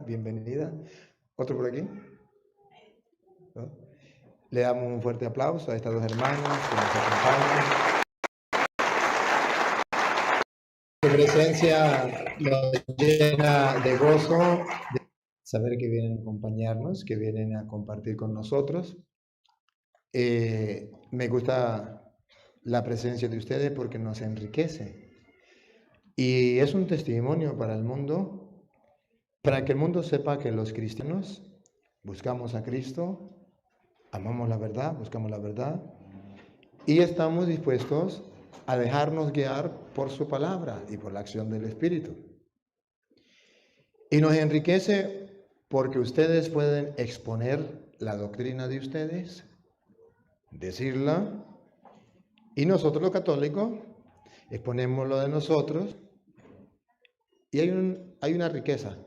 bienvenida. ¿Otro por aquí? ¿No? Le damos un fuerte aplauso a estas dos hermanas que nos acompañan. Su presencia nos llena de gozo, de saber que vienen a acompañarnos, que vienen a compartir con nosotros. Me gusta la presencia de ustedes porque nos enriquece. Y es un testimonio para el mundo, para que el mundo sepa que los cristianos buscamos a Cristo, amamos la verdad, buscamos la verdad y estamos dispuestos a dejarnos guiar por su palabra y por la acción del Espíritu. Y nos enriquece porque ustedes pueden exponer la doctrina de ustedes, decirla, y nosotros los católicos exponemos lo de nosotros, y hay una riqueza,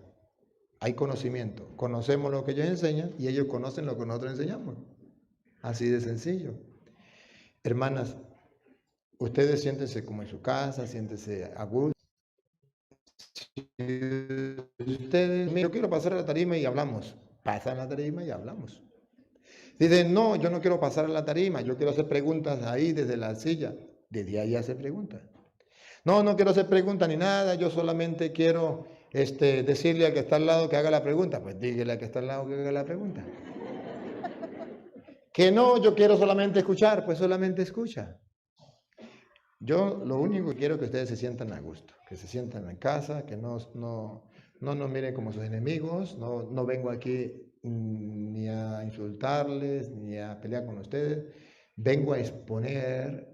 hay conocimiento. Conocemos lo que ellos enseñan y ellos conocen lo que nosotros enseñamos. Así de sencillo. Hermanas, ustedes siéntense como en su casa, siéntense a gusto. Ustedes, yo quiero pasar a la tarima y hablamos. Pasan la tarima y hablamos. Dicen, no, yo no quiero pasar a la tarima, yo quiero hacer preguntas ahí desde la silla. Desde ahí hacer preguntas. No, no quiero hacer preguntas ni nada, yo solamente quiero decirle al que está al lado que haga la pregunta. Pues dígale al que está al lado que haga la pregunta. Que no, yo quiero solamente escuchar, pues solamente escucha. Yo lo único que quiero es que ustedes se sientan a gusto, que se sientan en casa, que no nos miren como sus enemigos, no vengo aquí ni a insultarles, ni a pelear con ustedes, vengo a exponer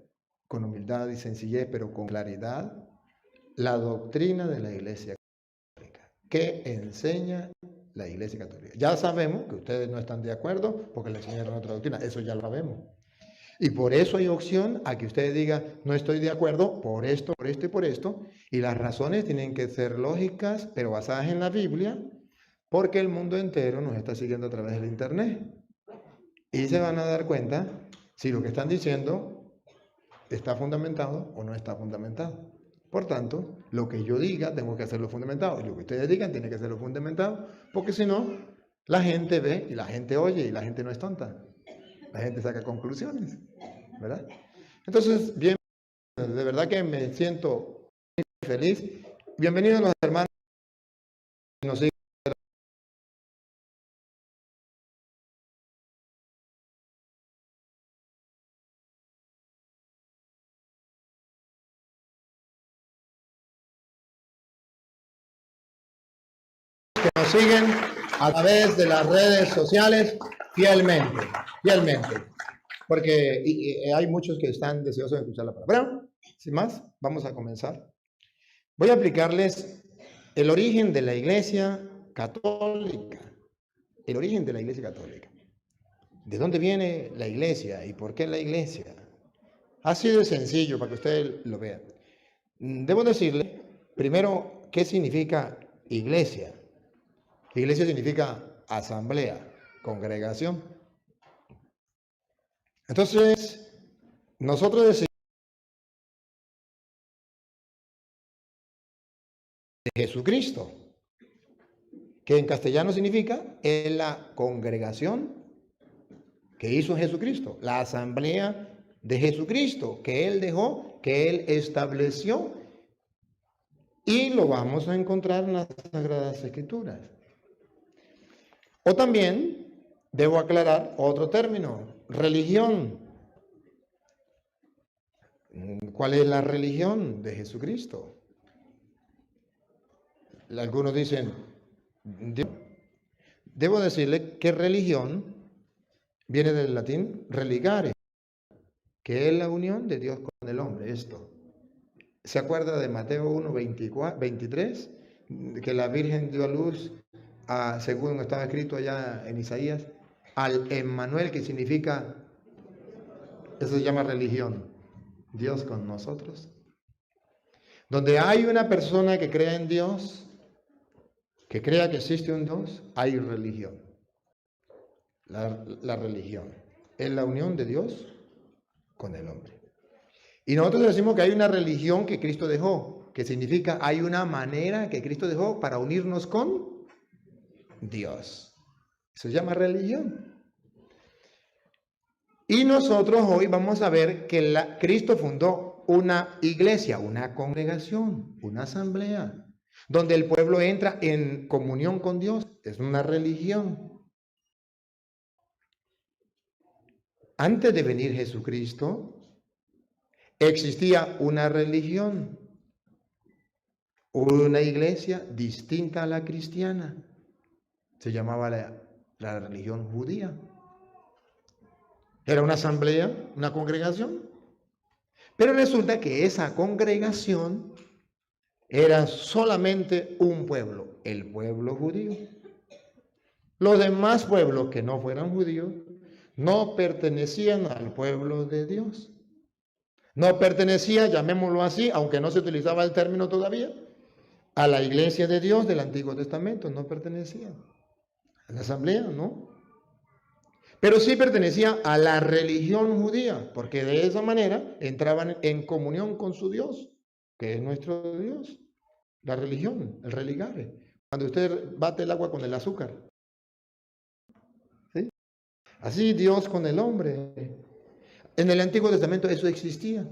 con humildad y sencillez, pero con claridad, la doctrina de la Iglesia Católica. ¿Qué enseña la Iglesia Católica? Ya sabemos que ustedes no están de acuerdo porque le enseñaron otra doctrina, eso ya lo sabemos. Y por eso hay opción a que ustedes digan, no estoy de acuerdo por esto, por esto y por esto. Y las razones tienen que ser lógicas, pero basadas en la Biblia, porque el mundo entero nos está siguiendo a través del Internet. Y se van a dar cuenta si lo que están diciendo está fundamentado o no está fundamentado. Por tanto, lo que yo diga tengo que hacerlo fundamentado. Y lo que ustedes digan tiene que hacerlo fundamentado, porque si no, la gente ve y la gente oye y la gente no es tonta. La gente saca conclusiones, ¿verdad? Entonces, bien, de verdad que me siento muy feliz. Bienvenidos los hermanos que nos siguen. Que nos siguen a través de las redes sociales fielmente, porque hay muchos que están deseosos de escuchar la palabra. Bueno, sin más, vamos a comenzar. Voy a explicarles el origen de la Iglesia Católica, el origen de la Iglesia Católica. ¿De dónde viene la Iglesia y por qué la Iglesia? Así de sencillo para que ustedes lo vean. Debo decirle, primero, ¿qué significa iglesia? Iglesia significa asamblea, congregación. Entonces, nosotros decimos de Jesucristo, que en castellano significa es la congregación que hizo Jesucristo, la asamblea de Jesucristo, que Él dejó, que Él estableció, y lo vamos a encontrar en las Sagradas Escrituras. O también, debo aclarar otro término, religión. ¿Cuál es la religión de Jesucristo? Algunos dicen, debo decirle que religión viene del latín religare, que es la unión de Dios con el hombre, esto. ¿Se acuerda de Mateo 1, 23? Que la Virgen dio a luz, según estaba escrito allá en Isaías, al Emmanuel, que significa, eso se llama religión, Dios con nosotros. Donde hay una persona que crea en Dios, que crea que existe un Dios, hay religión. La religión es la unión de Dios con el hombre. Y nosotros decimos que hay una religión que Cristo dejó, que significa hay una manera que Cristo dejó para unirnos con Dios. Se llama religión. Y nosotros hoy vamos a ver que Cristo fundó una iglesia, una congregación, una asamblea, donde el pueblo entra en comunión con Dios. Es una religión. Antes de venir Jesucristo, existía una religión, una iglesia distinta a la cristiana. Se llamaba la religión judía. Era una asamblea, una congregación. Pero resulta que esa congregación era solamente un pueblo, el pueblo judío. Los demás pueblos que no fueran judíos no pertenecían al pueblo de Dios. No pertenecía, llamémoslo así, aunque no se utilizaba el término todavía, a la iglesia de Dios del Antiguo Testamento. No pertenecía a la asamblea, ¿no? Pero sí pertenecía a la religión judía, porque de esa manera entraban en comunión con su Dios, que es nuestro Dios. La religión, el religare. Cuando usted bate el agua con el azúcar. ¿Sí? Así Dios con el hombre. En el Antiguo Testamento eso existía.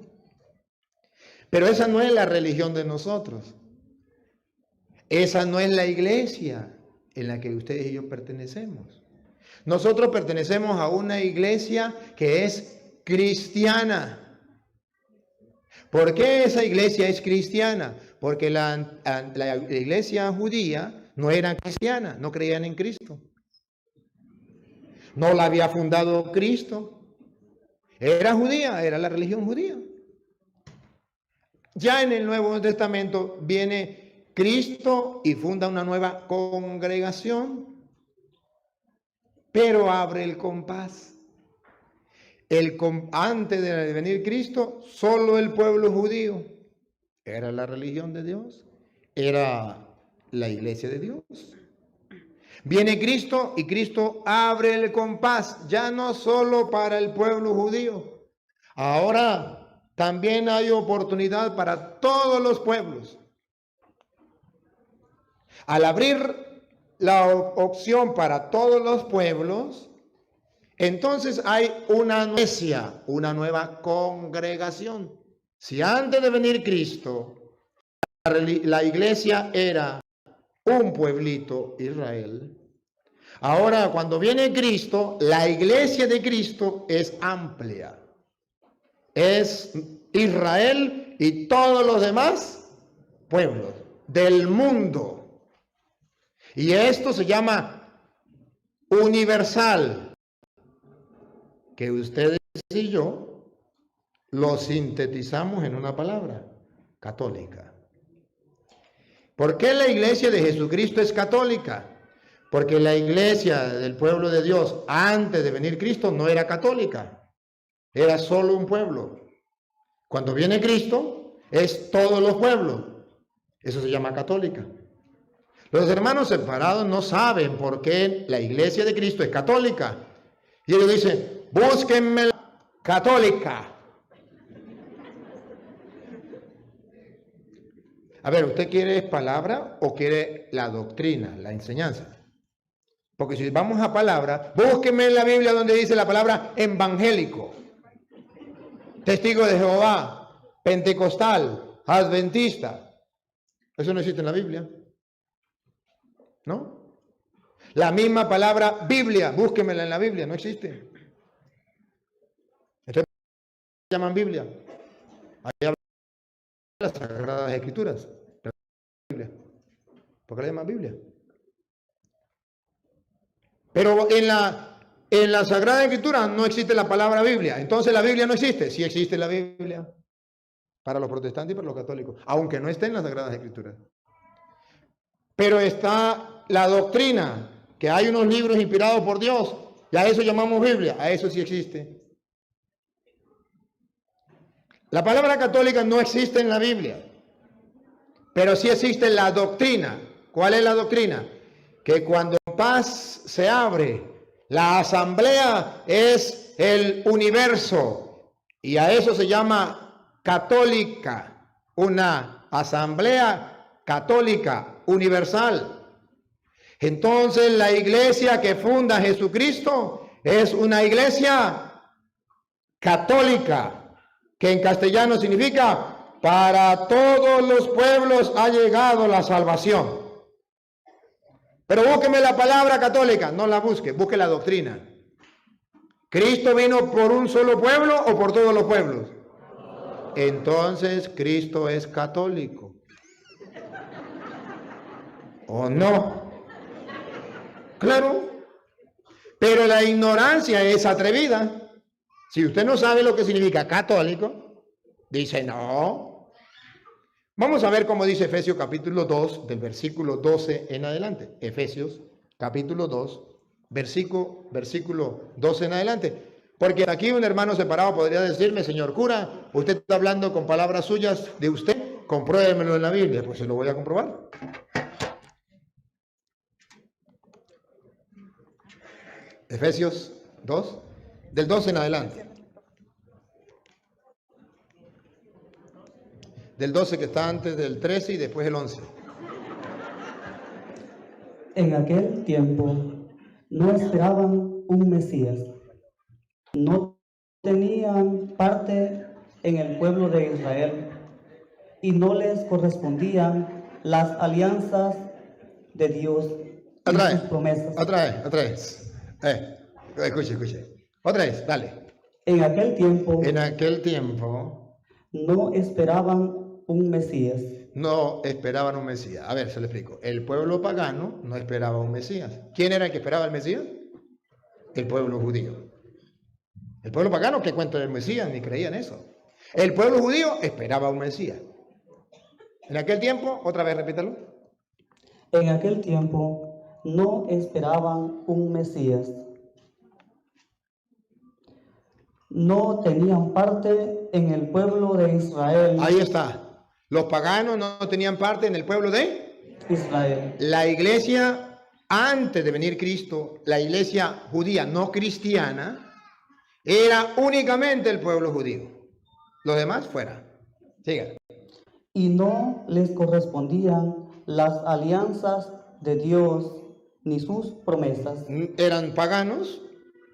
Pero esa no es la religión de nosotros. Esa no es la iglesia en la que ustedes y yo pertenecemos. Nosotros pertenecemos a una iglesia que es cristiana. ¿Por qué esa iglesia es cristiana? Porque la iglesia judía no era cristiana, no creían en Cristo. No la había fundado Cristo. Era judía, era la religión judía. Ya en el Nuevo Testamento viene Cristo y funda una nueva congregación. Pero abre el compás. Antes de venir Cristo, solo el pueblo judío era la religión de Dios, era la iglesia de Dios. Viene Cristo y Cristo abre el compás, ya no solo para el pueblo judío. Ahora también hay oportunidad para todos los pueblos. Al abrir la opción para todos los pueblos, entonces hay una iglesia, una nueva congregación. Si antes de venir Cristo, la iglesia era un pueblito, Israel, ahora cuando viene Cristo, la iglesia de Cristo es amplia. Es Israel y todos los demás pueblos del mundo. Y esto se llama universal, que ustedes y yo lo sintetizamos en una palabra, católica. ¿Por qué la iglesia de Jesucristo es católica? Porque la iglesia del pueblo de Dios antes de venir Cristo no era católica, era solo un pueblo. Cuando viene Cristo es todos los pueblos, eso se llama católica. Los hermanos separados no saben por qué la iglesia de Cristo es católica. Y ellos dicen, búsquenme la católica. A ver, ¿usted quiere palabra o quiere la doctrina, la enseñanza? Porque si vamos a palabra, búsquenme en la Biblia donde dice la palabra evangélico, testigo de Jehová, pentecostal, adventista. Eso no existe en la Biblia. ¿No? La misma palabra Biblia, búsquemela en la Biblia, no existe. Entonces, ¿qué llaman Biblia? Ahí hablan de las Sagradas Escrituras. ¿Por qué la llaman Biblia? Pero en la Sagrada Escritura no existe la palabra Biblia. Entonces la Biblia no existe. Sí existe la Biblia. Para los protestantes y para los católicos. Aunque no esté en las Sagradas Escrituras. Pero está la doctrina, que hay unos libros inspirados por Dios, y a eso llamamos Biblia, a eso sí existe. La palabra católica no existe en la Biblia, pero sí existe la doctrina. ¿Cuál es la doctrina? Que cuando paz se abre, la asamblea es el universo, y a eso se llama católica, una asamblea católica universal. Entonces la iglesia que funda Jesucristo es una iglesia católica, que en castellano significa para todos los pueblos ha llegado la salvación. Pero búsqueme la palabra católica, no la busque, busque la doctrina. ¿Cristo vino por un solo pueblo o por todos los pueblos? Entonces Cristo es católico. ¿O no? Claro. Pero la ignorancia es atrevida. Si usted no sabe lo que significa católico, dice no. Vamos a ver cómo dice Efesios capítulo 2, del versículo 12 en adelante. Efesios capítulo 2, versículo 12 en adelante. Porque aquí un hermano separado podría decirme, señor cura, usted está hablando con palabras suyas de usted, compruébemelo en la Biblia. Pues se lo voy a comprobar. Efesios 2, del 12 en adelante. Del 12 que está antes del 13 y después el 11. En aquel tiempo no esperaban un Mesías, no tenían parte en el pueblo de Israel y no les correspondían las alianzas de Dios y sus promesas. Otra vez. Escuche. Otra vez, dale. En aquel tiempo no esperaban un Mesías. No esperaban un Mesías. A ver, se lo explico. El pueblo pagano no esperaba un Mesías. ¿Quién era el que esperaba el Mesías? El pueblo judío. El pueblo pagano, ¿qué cuento del Mesías? Ni creía en eso. El pueblo judío esperaba un Mesías. En aquel tiempo, otra vez repítalo. En aquel tiempo no esperaban un Mesías. No tenían parte en el pueblo de Israel. Ahí está. Los paganos no tenían parte en el pueblo de Israel. La iglesia, antes de venir Cristo, la iglesia judía no cristiana, era únicamente el pueblo judío. Los demás fuera. Siga. Y no les correspondían las alianzas de Dios ni sus promesas. Eran paganos,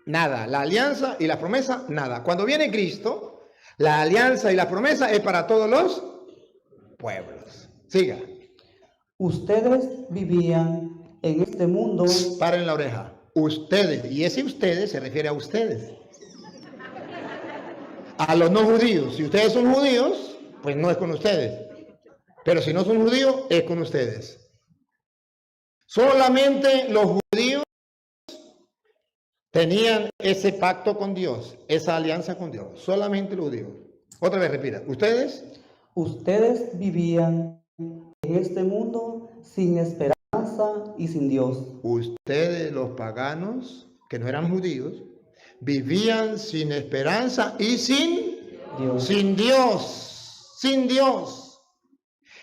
nada. La alianza y la promesa, nada. Cuando viene Cristo, la alianza y la promesa es para todos los pueblos. Siga. Ustedes vivían en este mundo. Paren la oreja. Ustedes, y ese ustedes se refiere a ustedes. A los no judíos. Si ustedes son judíos, pues no es con ustedes. Pero si no son judíos, es con ustedes. Solamente los judíos tenían ese pacto con Dios, esa alianza con Dios. Solamente los judíos. Otra vez repita. Ustedes vivían en este mundo sin esperanza y sin Dios. Ustedes, los paganos, que no eran judíos, vivían sin esperanza y sin Dios. Sin Dios.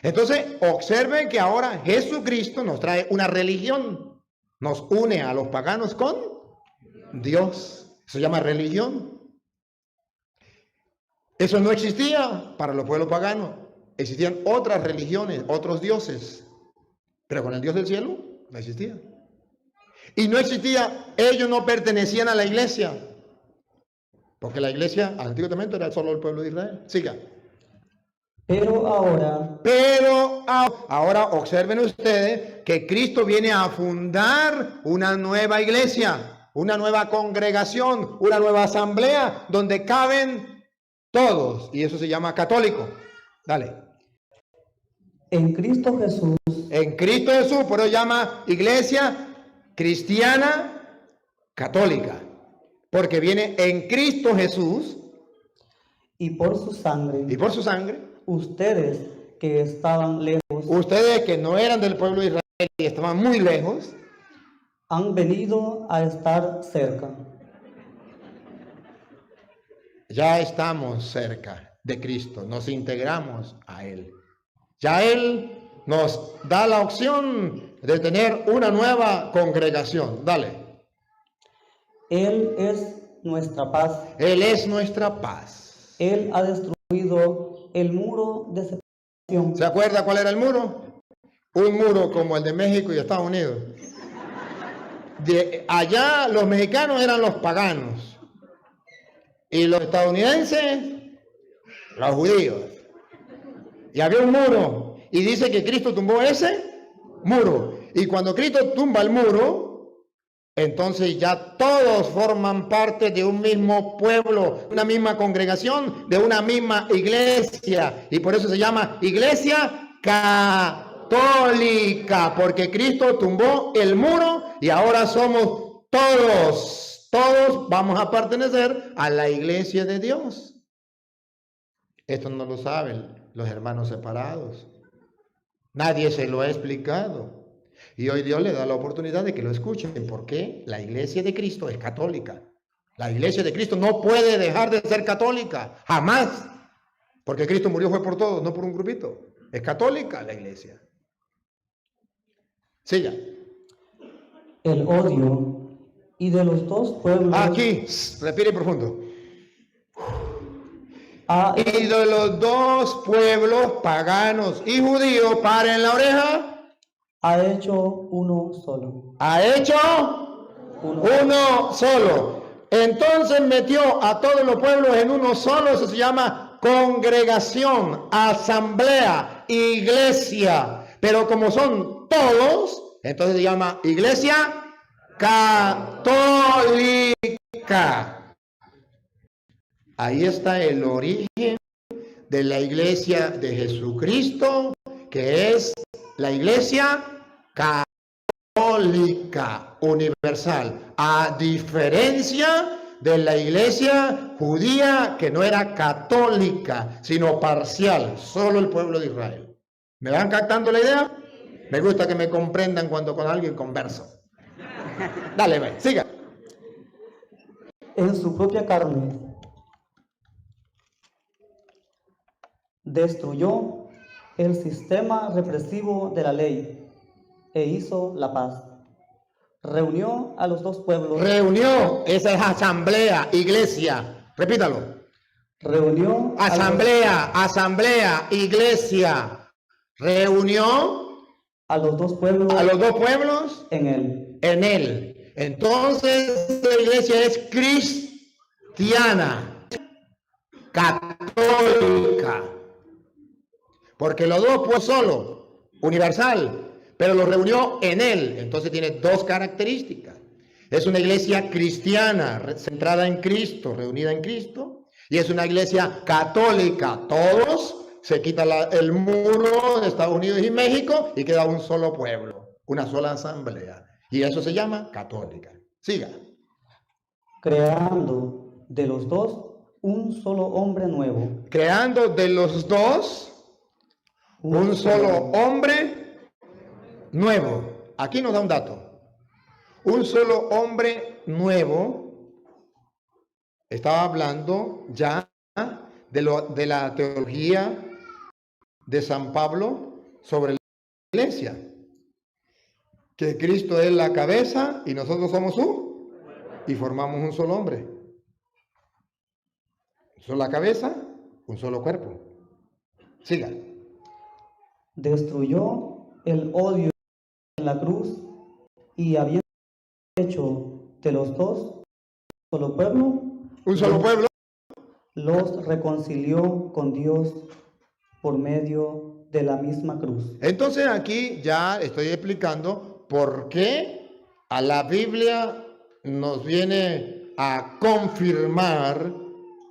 Entonces, observen que ahora Jesucristo nos trae una religión. Nos une a los paganos con Dios. Eso se llama religión. Eso no existía para los pueblos paganos. Existían otras religiones, otros dioses. Pero con el Dios del cielo no existía. Y no existía, ellos no pertenecían a la iglesia. Porque la iglesia al Antiguo Testamento era solo el pueblo de Israel. Siga. Pero ahora observen ustedes que Cristo viene a fundar una nueva iglesia, una nueva congregación, una nueva asamblea donde caben todos. Y eso se llama católico. Dale. En Cristo Jesús. En Cristo Jesús, por eso llama iglesia cristiana católica. Porque viene en Cristo Jesús. Y por su sangre. Ustedes que estaban lejos. Ustedes que no eran del pueblo de Israel y estaban muy lejos. Han venido a estar cerca. Ya estamos cerca de Cristo. Nos integramos a Él. Ya Él nos da la opción de tener una nueva congregación. Dale. Él es nuestra paz. Él es nuestra paz. Él ha destruido el muro de separación. ¿Se acuerda cuál era el muro? Un muro como el de México y Estados Unidos. allá los mexicanos eran los paganos y los estadounidenses los judíos. Y había un muro y dice que Cristo tumbó ese muro. Y cuando Cristo tumba el muro, entonces ya todos forman parte de un mismo pueblo, una misma congregación, de una misma iglesia. Y por eso se llama Iglesia Católica, porque Cristo tumbó el muro y ahora somos todos vamos a pertenecer a la iglesia de Dios. Esto no lo saben los hermanos separados. Nadie se lo ha explicado. Y hoy Dios le da la oportunidad de que lo escuchen, porque la iglesia de Cristo es católica. La iglesia de Cristo no puede dejar de ser católica, jamás. Porque Cristo murió fue por todos, no por un grupito. Es católica la iglesia. Siga. El odio y de los dos pueblos. Aquí, respire profundo. Y de los dos pueblos, paganos y judíos, paren la oreja. Ha hecho uno solo. Ha hecho uno solo. Entonces metió a todos los pueblos en uno solo. Eso se llama congregación, asamblea, iglesia. Pero como son todos, entonces se llama iglesia católica. Ahí está el origen de la iglesia de Jesucristo, que es la iglesia católica universal, a diferencia de la iglesia judía, que no era católica, sino parcial, solo el pueblo de Israel. ¿Me van captando la idea? Me gusta que me comprendan cuando con alguien converso. Dale, ve, siga. En su propia carne destruyó el sistema represivo de la ley e hizo la paz. Reunió a los dos pueblos. Reunió, esa es asamblea, iglesia. Repítalo. Reunió asamblea, iglesia. Reunió a los dos pueblos. A los dos pueblos en él. En él. Entonces la iglesia es cristiana, católica. Porque los dos pueblos solo, universal, pero los reunió en él. Entonces tiene dos características. Es una iglesia cristiana, centrada en Cristo, reunida en Cristo. Y es una iglesia católica. Todos, se quita el muro de Estados Unidos y México y queda un solo pueblo, una sola asamblea. Y eso se llama católica. Siga. Creando de los dos un solo hombre nuevo. Creando de los dos un solo hombre nuevo. Aquí nos da un dato. Un solo hombre nuevo. Estaba hablando ya de la teología de San Pablo sobre la iglesia. Que Cristo es la cabeza y nosotros somos y formamos un solo hombre. Sola cabeza, un solo cuerpo. Siga. Destruyó el odio en la cruz y habiendo hecho de los dos solo pueblo, un solo pueblo, los reconcilió con Dios por medio de la misma cruz. Entonces aquí ya estoy explicando por qué a la Biblia nos viene a confirmar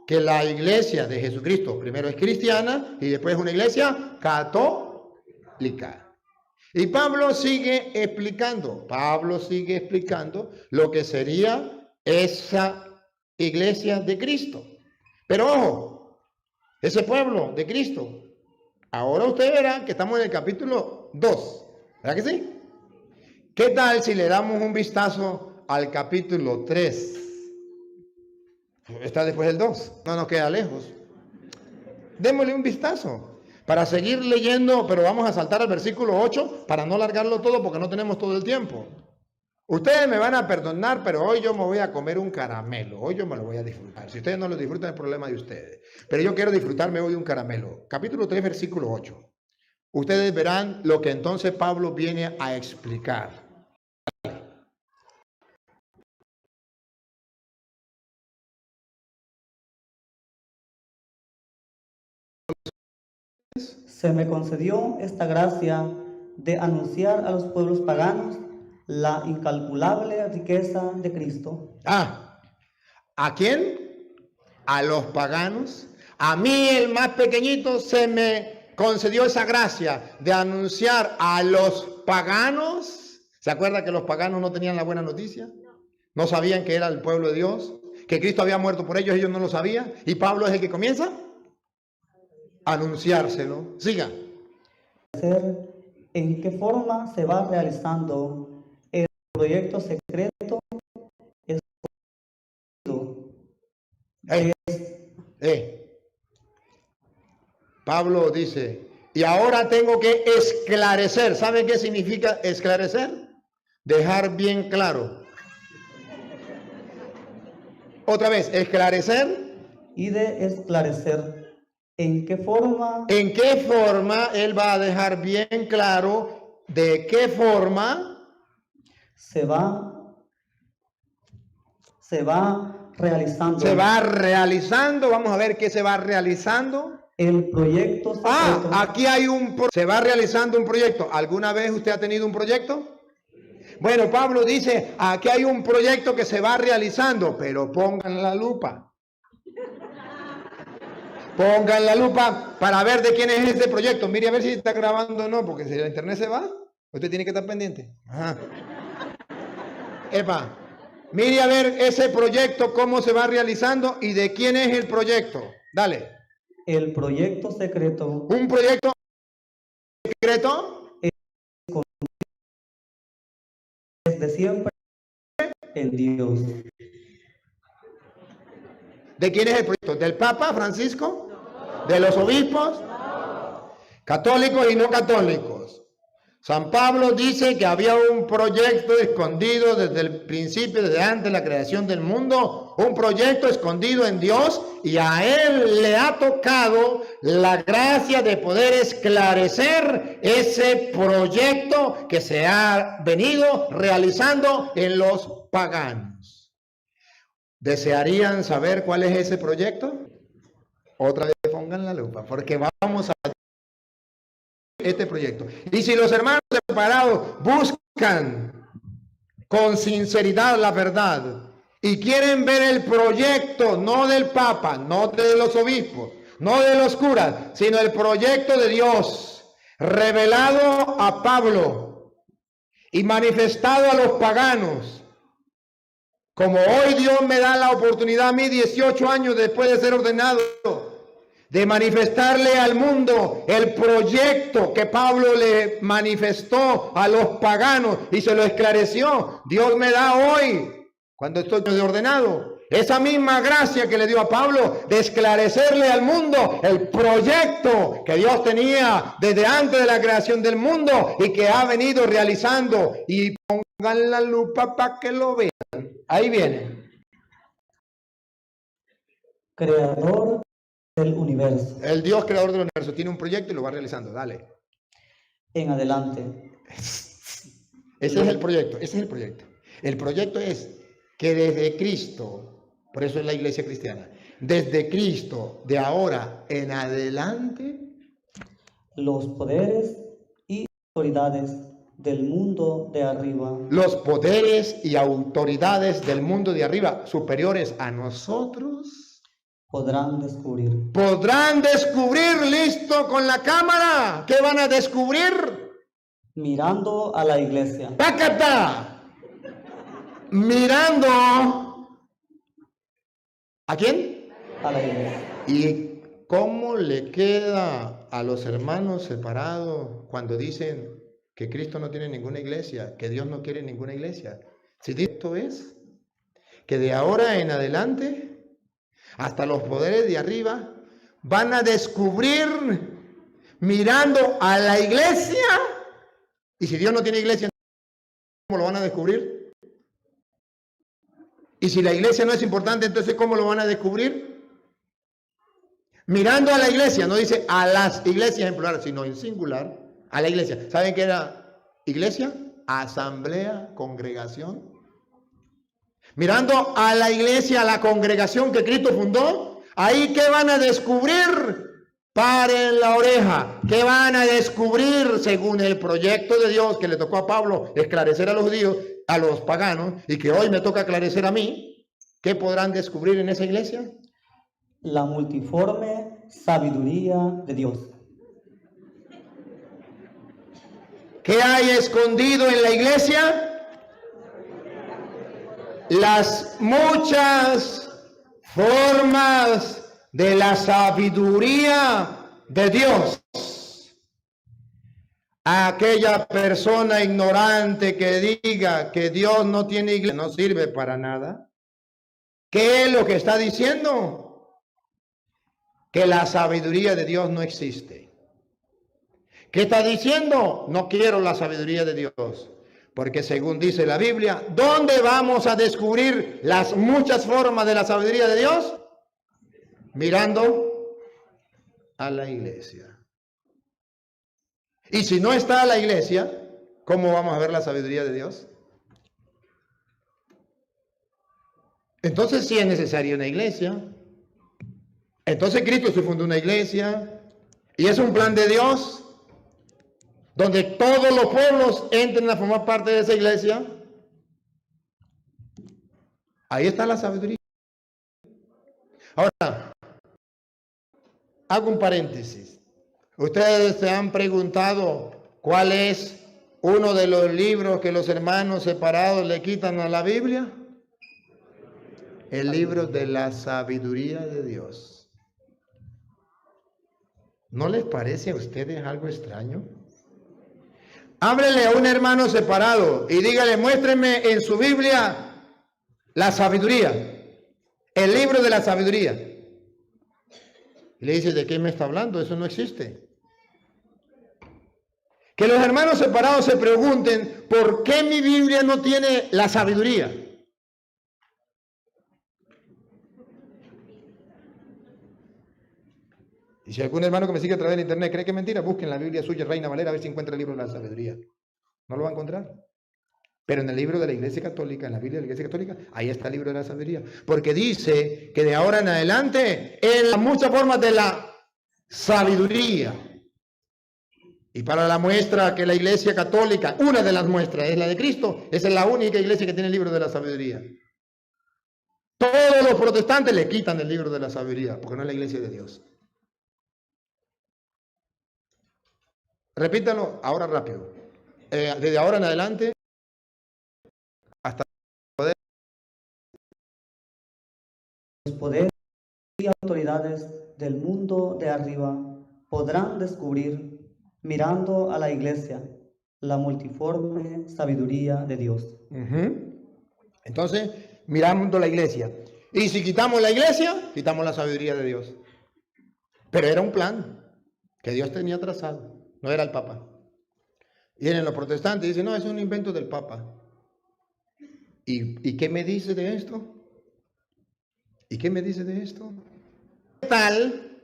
que la iglesia de Jesucristo primero es cristiana y después es una iglesia católica. Y Pablo sigue explicando lo que sería esa iglesia de Cristo. Pero ojo, ese pueblo de Cristo, ahora usted verá que estamos en el capítulo 2, ¿verdad que sí? ¿Qué tal si le damos un vistazo al capítulo 3? Está después del 2, no nos queda lejos. Démosle un vistazo para seguir leyendo, pero vamos a saltar al versículo 8 para no largarlo todo porque no tenemos todo el tiempo. Ustedes me van a perdonar, pero hoy yo me voy a comer un caramelo. Hoy yo me lo voy a disfrutar. Si ustedes no lo disfrutan, es problema de ustedes. Pero yo quiero disfrutarme hoy un caramelo. Capítulo 3, versículo 8. Ustedes verán lo que entonces Pablo viene a explicar. se me concedió esta gracia de anunciar a los pueblos paganos la incalculable riqueza de Cristo. ¿A quién? A los paganos. A mí, el más pequeñito, se me concedió esa gracia de anunciar a los paganos. ¿Se acuerda que los paganos no tenían la buena noticia? No sabían que era el pueblo de Dios, que Cristo había muerto por ellos no lo sabían. Y Pablo es el que comienza a anunciárselo. Siga. ¿En qué forma se va realizando el proyecto secreto escondido? Pablo dice, y ahora tengo que esclarecer. ¿Sabe qué significa esclarecer? Dejar bien claro. Otra vez, esclarecer. Y de esclarecer, ¿en qué forma? ¿En qué forma? Él va a dejar bien claro de qué forma se va realizando. Se va realizando. Vamos a ver qué se va realizando. El proyecto secreto. Aquí hay se va realizando un proyecto. ¿Alguna vez usted ha tenido un proyecto? Bueno, Pablo dice, aquí hay un proyecto que se va realizando, pero pongan la lupa. Pongan la lupa para ver de quién es ese proyecto. Mire a ver si está grabando o no, porque si la internet se va, usted tiene que estar pendiente. Epa, mire a ver ese proyecto, cómo se va realizando y de quién es el proyecto. Dale. El proyecto secreto. Un proyecto secreto. Desde siempre en Dios. ¿De quién es el proyecto? ¿Del Papa Francisco? ¿De los obispos? Católicos y no católicos. San Pablo dice que había un proyecto escondido desde el principio, desde antes de la creación del mundo, un proyecto escondido en Dios, y a él le ha tocado la gracia de poder esclarecer ese proyecto que se ha venido realizando en los paganos. ¿Desearían saber cuál es ese proyecto? Otra vez pongan la lupa, porque vamos a este proyecto. Y si los hermanos separados buscan con sinceridad la verdad y quieren ver el proyecto, no del Papa, no de los obispos, no de los curas, sino el proyecto de Dios revelado a Pablo y manifestado a los paganos, como hoy Dios me da la oportunidad a mí, 18 años después de ser ordenado, de manifestarle al mundo el proyecto que Pablo le manifestó a los paganos y se lo esclareció. Dios me da hoy, cuando estoy de ordenado, esa misma gracia que le dio a Pablo de esclarecerle al mundo el proyecto que Dios tenía desde antes de la creación del mundo y que ha venido realizando. Y pongan la lupa para que lo vean. Ahí viene. Creador del universo. El Dios creador del universo tiene un proyecto y lo va realizando. Dale. En adelante. Ese es el proyecto. Ese es el proyecto. El proyecto es que desde Cristo, por eso es la iglesia cristiana, desde Cristo, de ahora en adelante, los poderes y autoridades del mundo de arriba. Los poderes y autoridades del mundo de arriba, superiores a nosotros, podrán descubrir. Podrán descubrir, listo, con la cámara. ¿Qué van a descubrir? Mirando a la iglesia. ¡Pácata! Mirando. ¿A quién? A la iglesia. ¿Y cómo le queda a los hermanos separados cuando dicen que Cristo no tiene ninguna iglesia, que Dios no quiere ninguna iglesia? Si esto es que de ahora en adelante, hasta los poderes de arriba van a descubrir mirando a la iglesia. Y si Dios no tiene iglesia, ¿cómo lo van a descubrir? Y si la iglesia no es importante, entonces ¿cómo lo van a descubrir? Mirando a la iglesia, no dice a las iglesias en plural, sino en singular, a la iglesia. ¿Saben qué era iglesia? Asamblea, congregación. Mirando a la iglesia, a la congregación que Cristo fundó, ahí que van a descubrir paren la oreja. ¿Qué van a descubrir según el proyecto de Dios que le tocó a Pablo esclarecer a los judíos, a los paganos, y que hoy me toca aclarecer a mí? ¿Qué podrán descubrir en esa iglesia? La multiforme sabiduría de Dios. ¿Qué hay escondido en la iglesia? Las muchas formas de la sabiduría de Dios. A aquella persona ignorante que diga que Dios no tiene iglesia, no sirve para nada. ¿Qué es lo que está diciendo? Que la sabiduría de Dios no existe. ¿Qué está diciendo? No quiero la sabiduría de Dios. Porque según dice la Biblia, ¿dónde vamos a descubrir las muchas formas de la sabiduría de Dios? Mirando a la iglesia. Y si no está la iglesia, ¿cómo vamos a ver la sabiduría de Dios? Entonces sí es necesaria una iglesia. Entonces Cristo se fundó una iglesia. Y es un plan de Dios, donde todos los pueblos entren a formar parte de esa iglesia. Ahí está la sabiduría. Ahora, hago un paréntesis. Ustedes se han preguntado cuál es uno de los libros que los hermanos separados le quitan a la Biblia. El libro de la sabiduría de Dios. ¿No les parece a ustedes algo extraño? Háblele a un hermano separado y dígale, muéstreme en su Biblia la sabiduría, el libro de la sabiduría. Y le dice, ¿de qué me está hablando? Eso no existe. Que los hermanos separados se pregunten, ¿por qué mi Biblia no tiene la sabiduría? Y si algún hermano que me sigue a través de internet cree que es mentira, busquen la Biblia suya, Reina Valera, a ver si encuentra el libro de la sabiduría. No lo va a encontrar. Pero en el libro de la Iglesia Católica, en la Biblia de la Iglesia Católica, ahí está el libro de la sabiduría. Porque dice que de ahora en adelante, en las muchas formas de la sabiduría. Y para la muestra que la Iglesia Católica, una de las muestras es la de Cristo, esa es la única iglesia que tiene el libro de la sabiduría. Todos los protestantes le quitan el libro de la sabiduría, porque no es la iglesia de Dios. Repítalo ahora rápido. Desde ahora en adelante, hasta poder. Los poderes y autoridades del mundo de arriba podrán descubrir, mirando a la iglesia, la multiforme sabiduría de Dios. Entonces, mirando la iglesia. Y si quitamos la iglesia, quitamos la sabiduría de Dios. Pero era un plan que Dios tenía trazado. No era el Papa. Y en los protestantes dicen, no, es un invento del Papa. ¿Y qué me dice de esto? ¿Y qué me dice de esto? ¿Qué tal?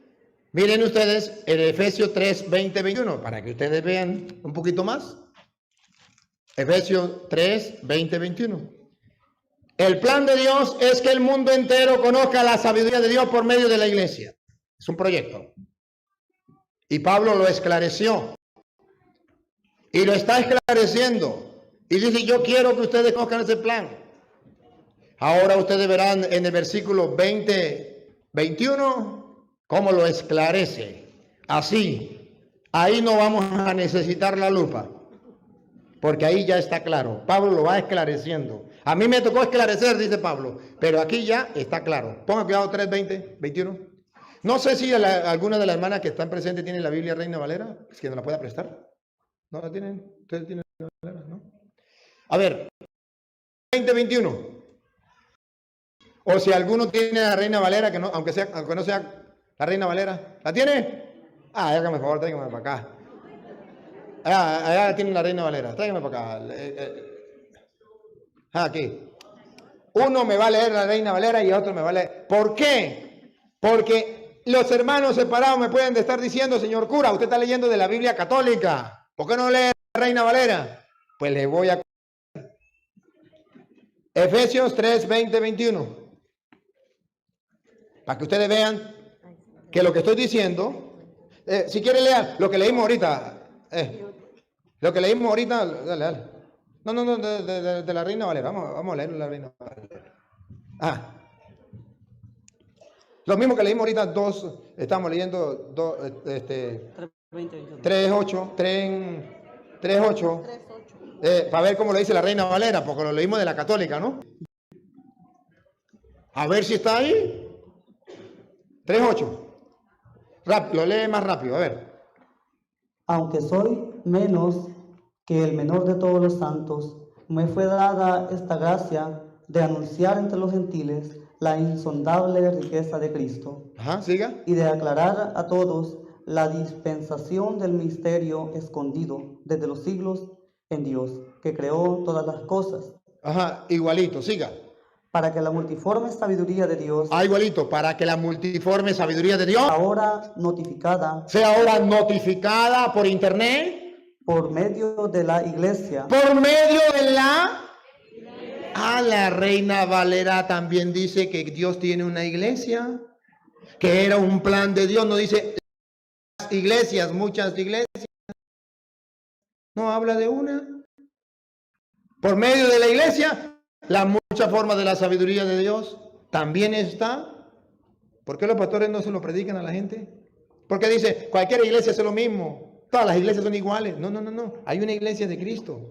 Miren ustedes en Efesios 3, 20, 21, para que ustedes vean un poquito más. Efesios 3, 20, 21. El plan de Dios es que el mundo entero conozca la sabiduría de Dios por medio de la iglesia. Es un proyecto. Y Pablo lo esclareció. Y lo está esclareciendo. Y dice, yo quiero que ustedes conozcan ese plan. Ahora ustedes verán en el versículo 20, 21, cómo lo esclarece. Así, ahí no vamos a necesitar la lupa. Porque ahí ya está claro. Pablo lo va esclareciendo. A mí me tocó esclarecer, dice Pablo. Pero aquí ya está claro. Ponga cuidado, 3, 20, 21. No sé si alguna de las hermanas que están presentes tiene la Biblia Reina Valera, es que nos la pueda prestar. ¿No la tienen? ¿Ustedes tienen la Valera? ¿No? A ver, 2021. O si alguno tiene la Reina Valera, que no, aunque no sea la Reina Valera, ¿la tiene? Hágame el favor, tráigame para acá. Allá tiene la Reina Valera, tráigame para acá. Aquí. Uno me va a leer la Reina Valera y otro me va a leer. ¿Por qué? Porque los hermanos separados me pueden estar diciendo, señor cura, usted está leyendo de la Biblia católica. ¿Por qué no lee la Reina Valera? Pues le voy a... Efesios 3, 20, 21. Para que ustedes vean que lo que estoy diciendo Si quiere leer lo que leímos ahorita. Lo que leímos ahorita, dale. No, de la Reina Valera. Vamos a leer la Reina Valera. Lo mismo que leímos ahorita, estamos leyendo 3.8, para ver cómo lo dice la Reina Valera, porque lo leímos de la Católica, ¿no? A ver si está ahí. 3.8. Lo lee más rápido, a ver. Aunque soy menos que el menor de todos los santos, me fue dada esta gracia de anunciar entre los gentiles la insondable riqueza de Cristo. Siga. Y de aclarar a todos la dispensación del misterio escondido desde los siglos en Dios, que creó todas las cosas. Igualito, siga. Para que la multiforme sabiduría de Dios. Igualito, para que la multiforme sabiduría de Dios. Sea ahora notificada por internet. Por medio de la iglesia. Por medio de la... la Reina Valera también dice que Dios tiene una iglesia. Que era un plan de Dios. No dice las iglesias, muchas iglesias. No habla de una. Por medio de la iglesia. La mucha forma de la sabiduría de Dios también está. ¿Por qué los pastores no se lo predican a la gente? Porque dice, cualquier iglesia hace lo mismo. Todas las iglesias son iguales. No. Hay una iglesia de Cristo.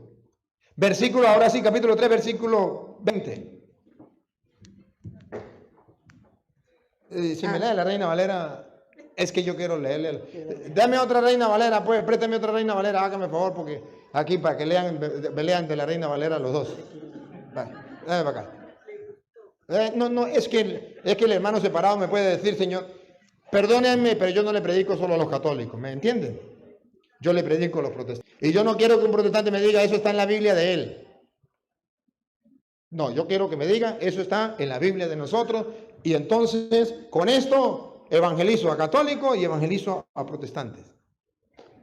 Versículo, ahora sí, capítulo 3, versículo 20. Si me lee la Reina Valera, es que yo quiero leerle. Dame otra Reina Valera, pues, préstame otra Reina Valera, hágame favor, porque aquí para que lean de la Reina Valera los dos. Vale, dame para acá. No, es que el hermano separado me puede decir, Señor, perdónenme, pero yo no le predico solo a los católicos, ¿me entienden? Yo le predico a los protestantes. Y yo no quiero que un protestante me diga, eso está en la Biblia de él. No, yo quiero que me diga, eso está en la Biblia de nosotros. Y entonces, con esto, evangelizo a católicos y evangelizo a protestantes.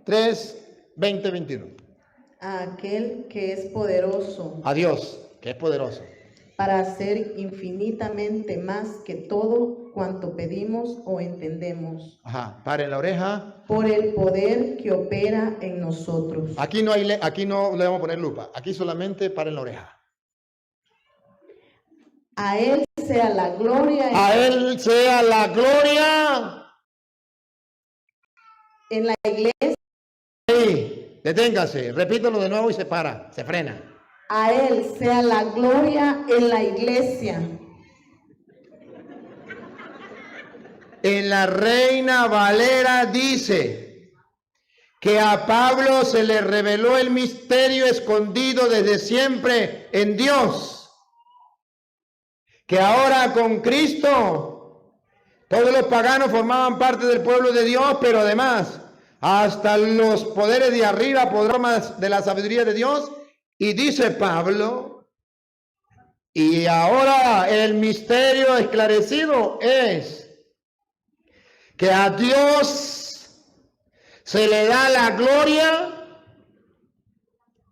3:20-21. A aquel que es poderoso. A Dios, que es poderoso. Para hacer infinitamente más que todo cuanto pedimos o entendemos. Paren la oreja. Por el poder que opera en nosotros. Aquí no le vamos a poner lupa. Aquí solamente paren la oreja. A Él sea la gloria. A Él sea la gloria. En la iglesia. Sí, deténgase. Repítelo de nuevo y se para, se frena. A Él sea la gloria en la iglesia. En la Reina Valera dice que a Pablo se le reveló el misterio escondido desde siempre en Dios. Que ahora con Cristo todos los paganos formaban parte del pueblo de Dios, pero además hasta los poderes de arriba podrán más de la sabiduría de Dios. Y dice Pablo, y ahora el misterio esclarecido es que a Dios se le da la gloria.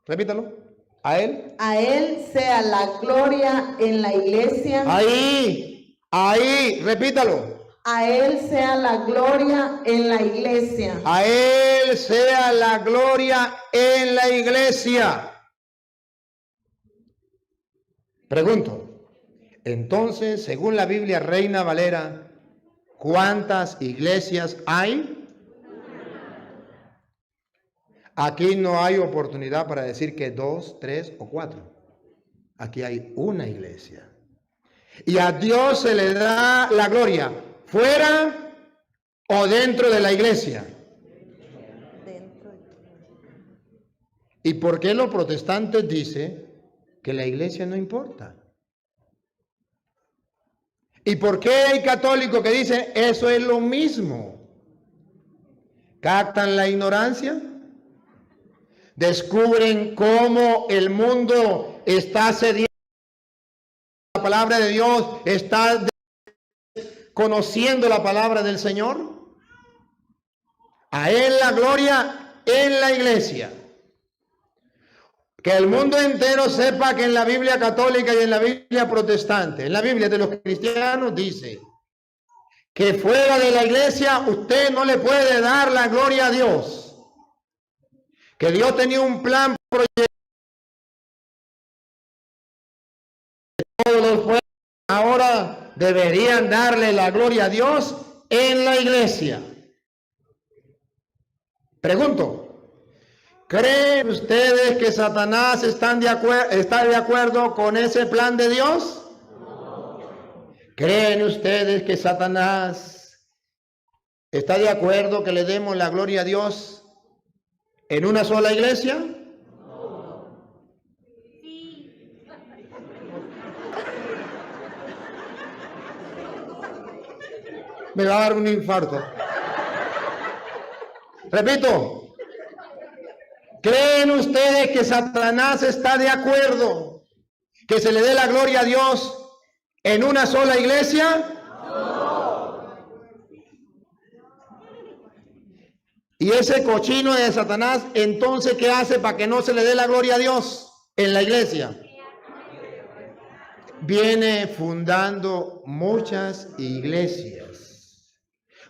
Repítalo. A Él. A Él sea la gloria en la iglesia. Ahí, repítalo. A Él sea la gloria en la iglesia. A Él sea la gloria en la iglesia. Pregunto, entonces, según la Biblia Reina Valera, ¿cuántas iglesias hay? Aquí no hay oportunidad para decir que 2, 3 o 4. Aquí hay una iglesia. Y a Dios se le da la gloria, fuera o dentro de la iglesia. ¿Y por qué los protestantes dicen que la iglesia no importa? ¿Y por qué hay católicos que dicen eso es lo mismo? ¿Captan la ignorancia? ¿Descubren cómo el mundo está cediendo a la palabra de Dios? ¿Está conociendo la palabra del Señor? A Él la gloria en la iglesia. Que el mundo entero sepa que en la Biblia católica y en la Biblia protestante, en la Biblia de los cristianos dice que fuera de la iglesia usted no le puede dar la gloria a Dios. Que Dios tenía un plan proyectado. Todos los pueblos ahora deberían darle la gloria a Dios en la iglesia. Pregunto, ¿creen ustedes que Satanás está de acuerdo con ese plan de Dios? ¿Creen ustedes que Satanás está de acuerdo que le demos la gloria a Dios en una sola iglesia? Me va a dar un infarto. Repito, ¿creen ustedes que Satanás está de acuerdo que se le dé la gloria a Dios en una sola iglesia? Y ese cochino de Satanás, entonces, ¿qué hace para que no se le dé la gloria a Dios en la iglesia? Viene fundando muchas iglesias.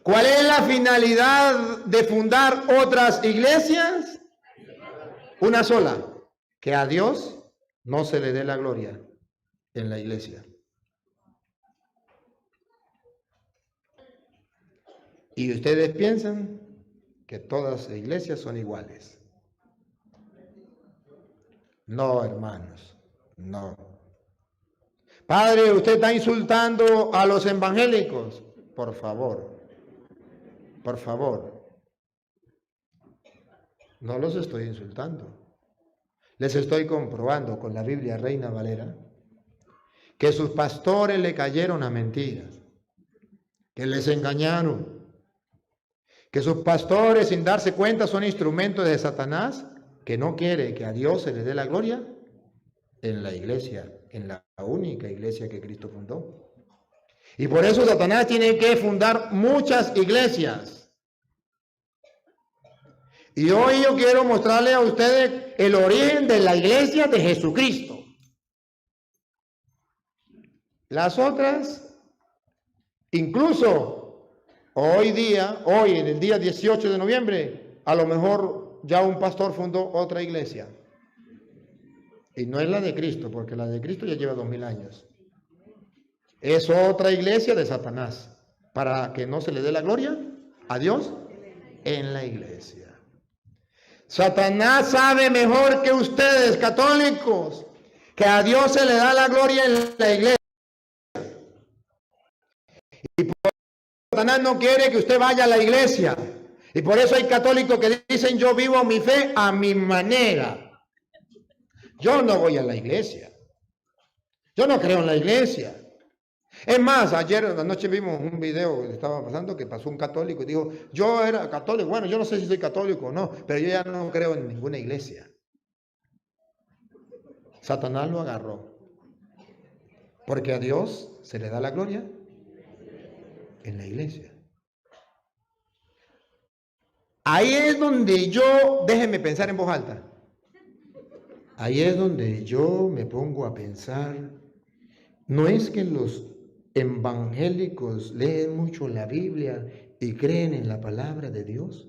¿Cuál es la finalidad de fundar otras iglesias? Una sola, que a Dios no se le dé la gloria en la iglesia. Y ustedes piensan que todas las iglesias son iguales. No, hermanos, no. Padre, usted está insultando a los evangélicos. Por favor, por favor. No los estoy insultando. Les estoy comprobando con la Biblia Reina Valera que sus pastores le cayeron a mentiras, que les engañaron, que sus pastores sin darse cuenta son instrumentos de Satanás, que no quiere que a Dios se le dé la gloria en la iglesia, en la única iglesia que Cristo fundó. Y por eso Satanás tiene que fundar muchas iglesias. Y hoy yo quiero mostrarle a ustedes el origen de la iglesia de Jesucristo. Las otras, incluso hoy en el día 18 de noviembre, a lo mejor ya un pastor fundó otra iglesia. Y no es la de Cristo, porque la de Cristo ya lleva 2000 años. Es otra iglesia de Satanás, para que no se le dé la gloria a Dios en la iglesia. Satanás sabe mejor que ustedes, católicos, que a Dios se le da la gloria en la iglesia. Y por eso Satanás no quiere que usted vaya a la iglesia. Y por eso hay católicos que dicen, yo vivo mi fe a mi manera. Yo no voy a la iglesia. Yo no creo en la iglesia. Es más, ayer anoche vimos un video que estaba pasando que pasó un católico y dijo, yo era católico, bueno, yo no sé si soy católico o no, pero yo ya no creo en ninguna iglesia. Satanás lo agarró. Porque a Dios se le da la gloria en la iglesia. Ahí es donde yo, déjenme pensar en voz alta. Ahí es donde yo me pongo a pensar, no es que los evangélicos leen mucho la Biblia y creen en la palabra de Dios.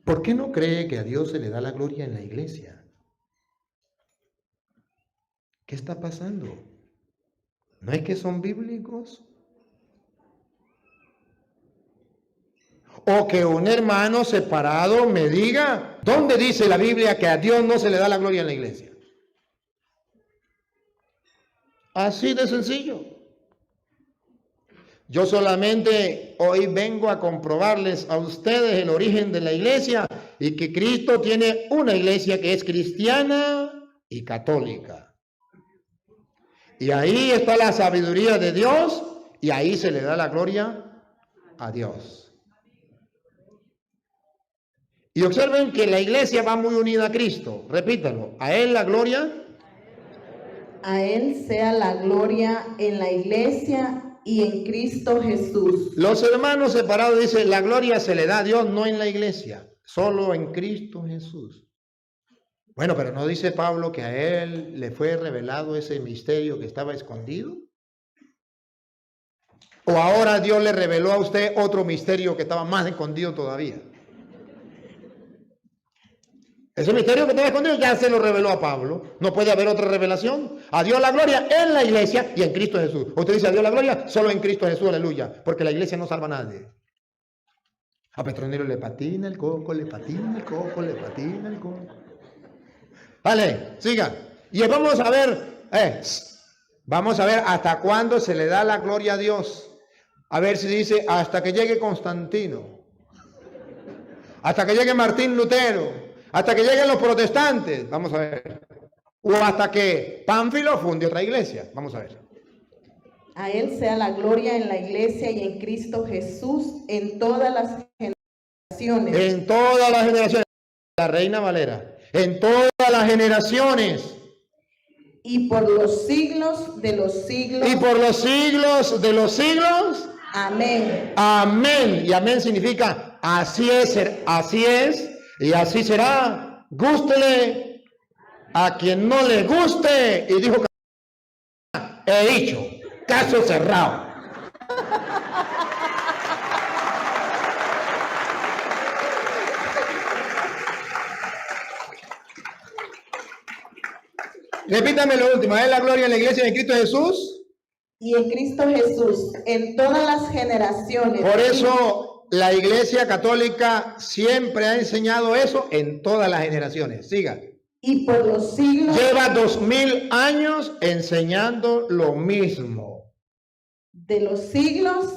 ¿Por qué no cree que a Dios se le da la gloria en la iglesia? ¿Qué está pasando? ¿No es que son bíblicos? O que un hermano separado me diga, ¿dónde dice la Biblia que a Dios no se le da la gloria en la iglesia? Así de sencillo. Yo solamente hoy vengo a comprobarles a ustedes el origen de la iglesia y que Cristo tiene una iglesia que es cristiana y católica. Y ahí está la sabiduría de Dios y ahí se le da la gloria a Dios. Y observen que la iglesia va muy unida a Cristo. Repítalo, a Él la gloria. A Él sea la gloria en la iglesia y en Cristo Jesús. Los hermanos separados dicen, la gloria se le da a Dios, no en la iglesia, solo en Cristo Jesús. Bueno, pero ¿no dice Pablo que a Él le fue revelado ese misterio que estaba escondido? ¿O ahora Dios le reveló a usted otro misterio que estaba más escondido todavía? Ese misterio que estaba escondido ya se lo reveló a Pablo. No puede haber otra revelación. A Dios la gloria en la iglesia y en Cristo Jesús. Usted dice a Dios la gloria solo en Cristo Jesús, aleluya. Porque la iglesia no salva a nadie. A Petronilo le patina el coco, le patina el coco, le patina el coco. Vale, siga. Y vamos a ver hasta cuándo se le da la gloria a Dios. A ver si dice hasta que llegue Constantino. Hasta que llegue Martín Lutero. Hasta que lleguen los protestantes, vamos a ver. O hasta que Pánfilo funde otra iglesia, vamos a ver. A Él sea la gloria en la iglesia y en Cristo Jesús en todas las generaciones. En todas las generaciones, la Reina Valera, en todas las generaciones. Y por los siglos de los siglos. Y por los siglos de los siglos. Amén. Amén. Y amén significa así es, y así será. Gústele a quien no le guste. Y dijo, he dicho, caso cerrado. Repítame lo último. Es la gloria en la iglesia de Cristo Jesús. Y en Cristo Jesús, en todas las generaciones. Por eso la Iglesia Católica siempre ha enseñado eso en todas las generaciones. Siga. Y por los siglos. Lleva 2000 años enseñando lo mismo. De los siglos.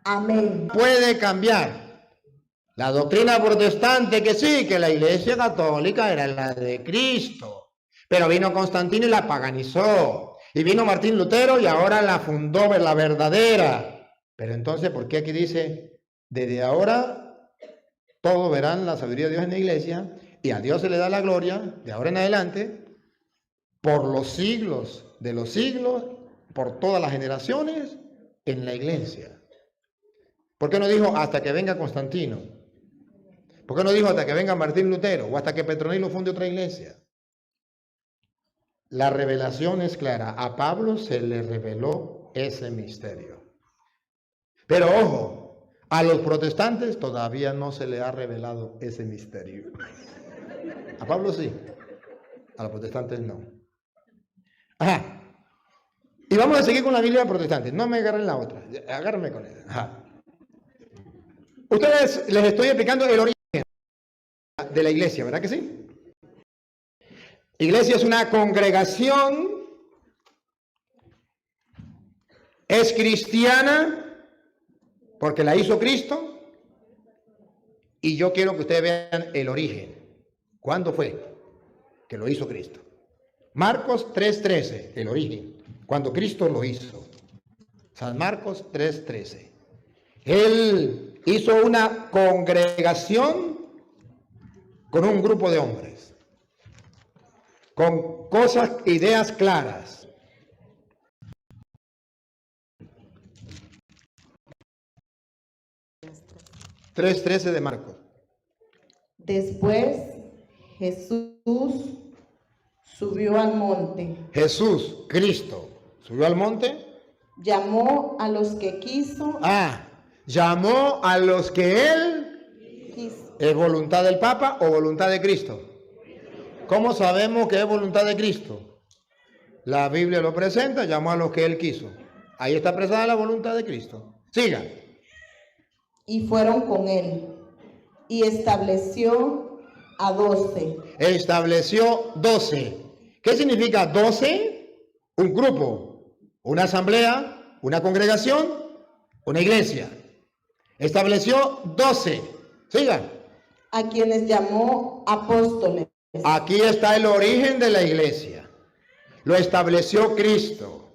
Amén. Puede cambiar. La doctrina protestante que sí, que la Iglesia Católica era la de Cristo. Pero vino Constantino y la paganizó. Y vino Martín Lutero y ahora la fundó la verdadera. Pero entonces, ¿por qué aquí dice, desde ahora todos verán la sabiduría de Dios en la iglesia y a Dios se le da la gloria de ahora en adelante por los siglos de los siglos, por todas las generaciones en la iglesia? ¿Por qué no dijo hasta que venga Constantino? ¿Por qué no dijo hasta que venga Martín Lutero o hasta que Petronilo funde otra iglesia? La revelación es clara. A Pablo se le reveló ese misterio. Pero ojo, a los protestantes todavía no se le ha revelado ese misterio. A Pablo sí, a los protestantes no. Ajá. Y vamos a seguir con la Biblia protestante. No me agarren la otra, agárrenme con ella. Ajá. Ustedes les estoy explicando el origen de la iglesia, ¿verdad que sí? Iglesia es una congregación, es cristiana porque la hizo Cristo, y yo quiero que ustedes vean el origen. ¿Cuándo fue que lo hizo Cristo? Marcos 3:13, el origen, cuando Cristo lo hizo. San Marcos 3:13. Él hizo una congregación con un grupo de hombres, con cosas, ideas claras. 3:13 de Marcos. Después Jesús subió al monte. Jesús, Cristo, subió al monte. Llamó a los que quiso. Llamó a los que él quiso. ¿Es voluntad del Papa o voluntad de Cristo? ¿Cómo sabemos que es voluntad de Cristo? La Biblia lo presenta, llamó a los que él quiso. Ahí está expresada la voluntad de Cristo. Siga. Y fueron con él, y estableció a 12. Estableció 12. ¿Qué significa 12? Un grupo, una asamblea, una congregación, una iglesia. Estableció 12. Siga. A quienes llamó apóstoles. Aquí está el origen de la iglesia. Lo estableció Cristo.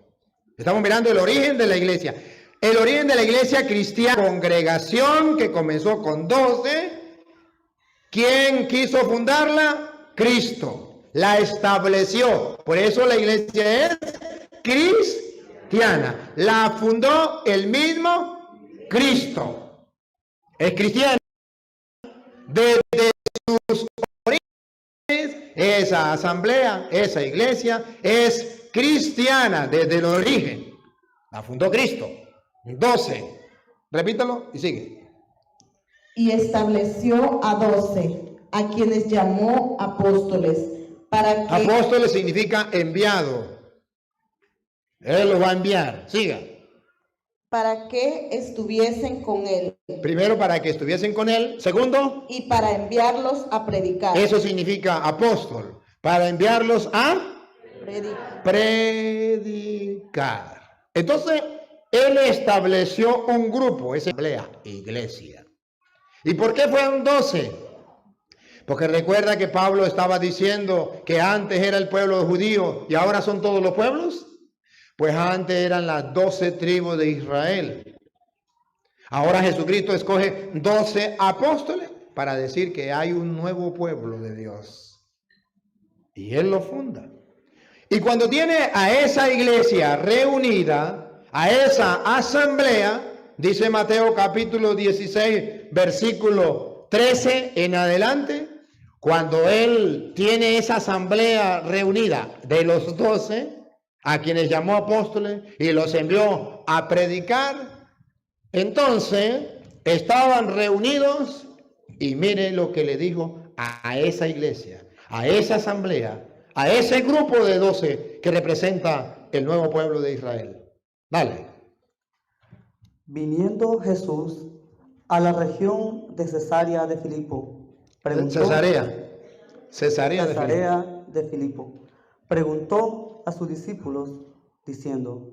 Estamos mirando el origen de la iglesia. El origen de la iglesia cristiana, congregación que comenzó con 12. ¿Quién quiso fundarla? Cristo. La estableció. Por eso la iglesia es cristiana. La fundó el mismo Cristo. Es cristiana. Desde sus orígenes, esa asamblea, esa iglesia es cristiana desde el origen. La fundó Cristo. 12. Repítalo y sigue. Y estableció a 12, a quienes llamó apóstoles, para que... Apóstoles significa enviado. Él los va a enviar. Siga. Para que estuviesen con él. Primero, para que estuviesen con él. Segundo, Y para enviarlos a predicar. eso significa apóstol. Para enviarlos a predicar. Entonces, él estableció un grupo, esa asamblea, iglesia. ¿Y por qué fueron 12? Porque recuerda que Pablo estaba diciendo que antes era el pueblo judío y ahora son todos los pueblos. Pues antes eran las 12 tribus de Israel. Ahora Jesucristo escoge 12 apóstoles para decir que hay un nuevo pueblo de Dios. Y Él lo funda. Y cuando tiene a esa iglesia reunida, a esa asamblea, dice Mateo capítulo 16, versículo 13 en adelante, cuando Él tiene esa asamblea reunida de los 12, a quienes llamó apóstoles y los envió a predicar, entonces estaban reunidos y mire lo que le dijo a esa iglesia, a esa asamblea, a ese grupo de 12 que representa el nuevo pueblo de Israel. Dale. Viniendo Jesús a la región de Cesarea de Filipo, Cesarea de Filipo, preguntó a sus discípulos diciendo: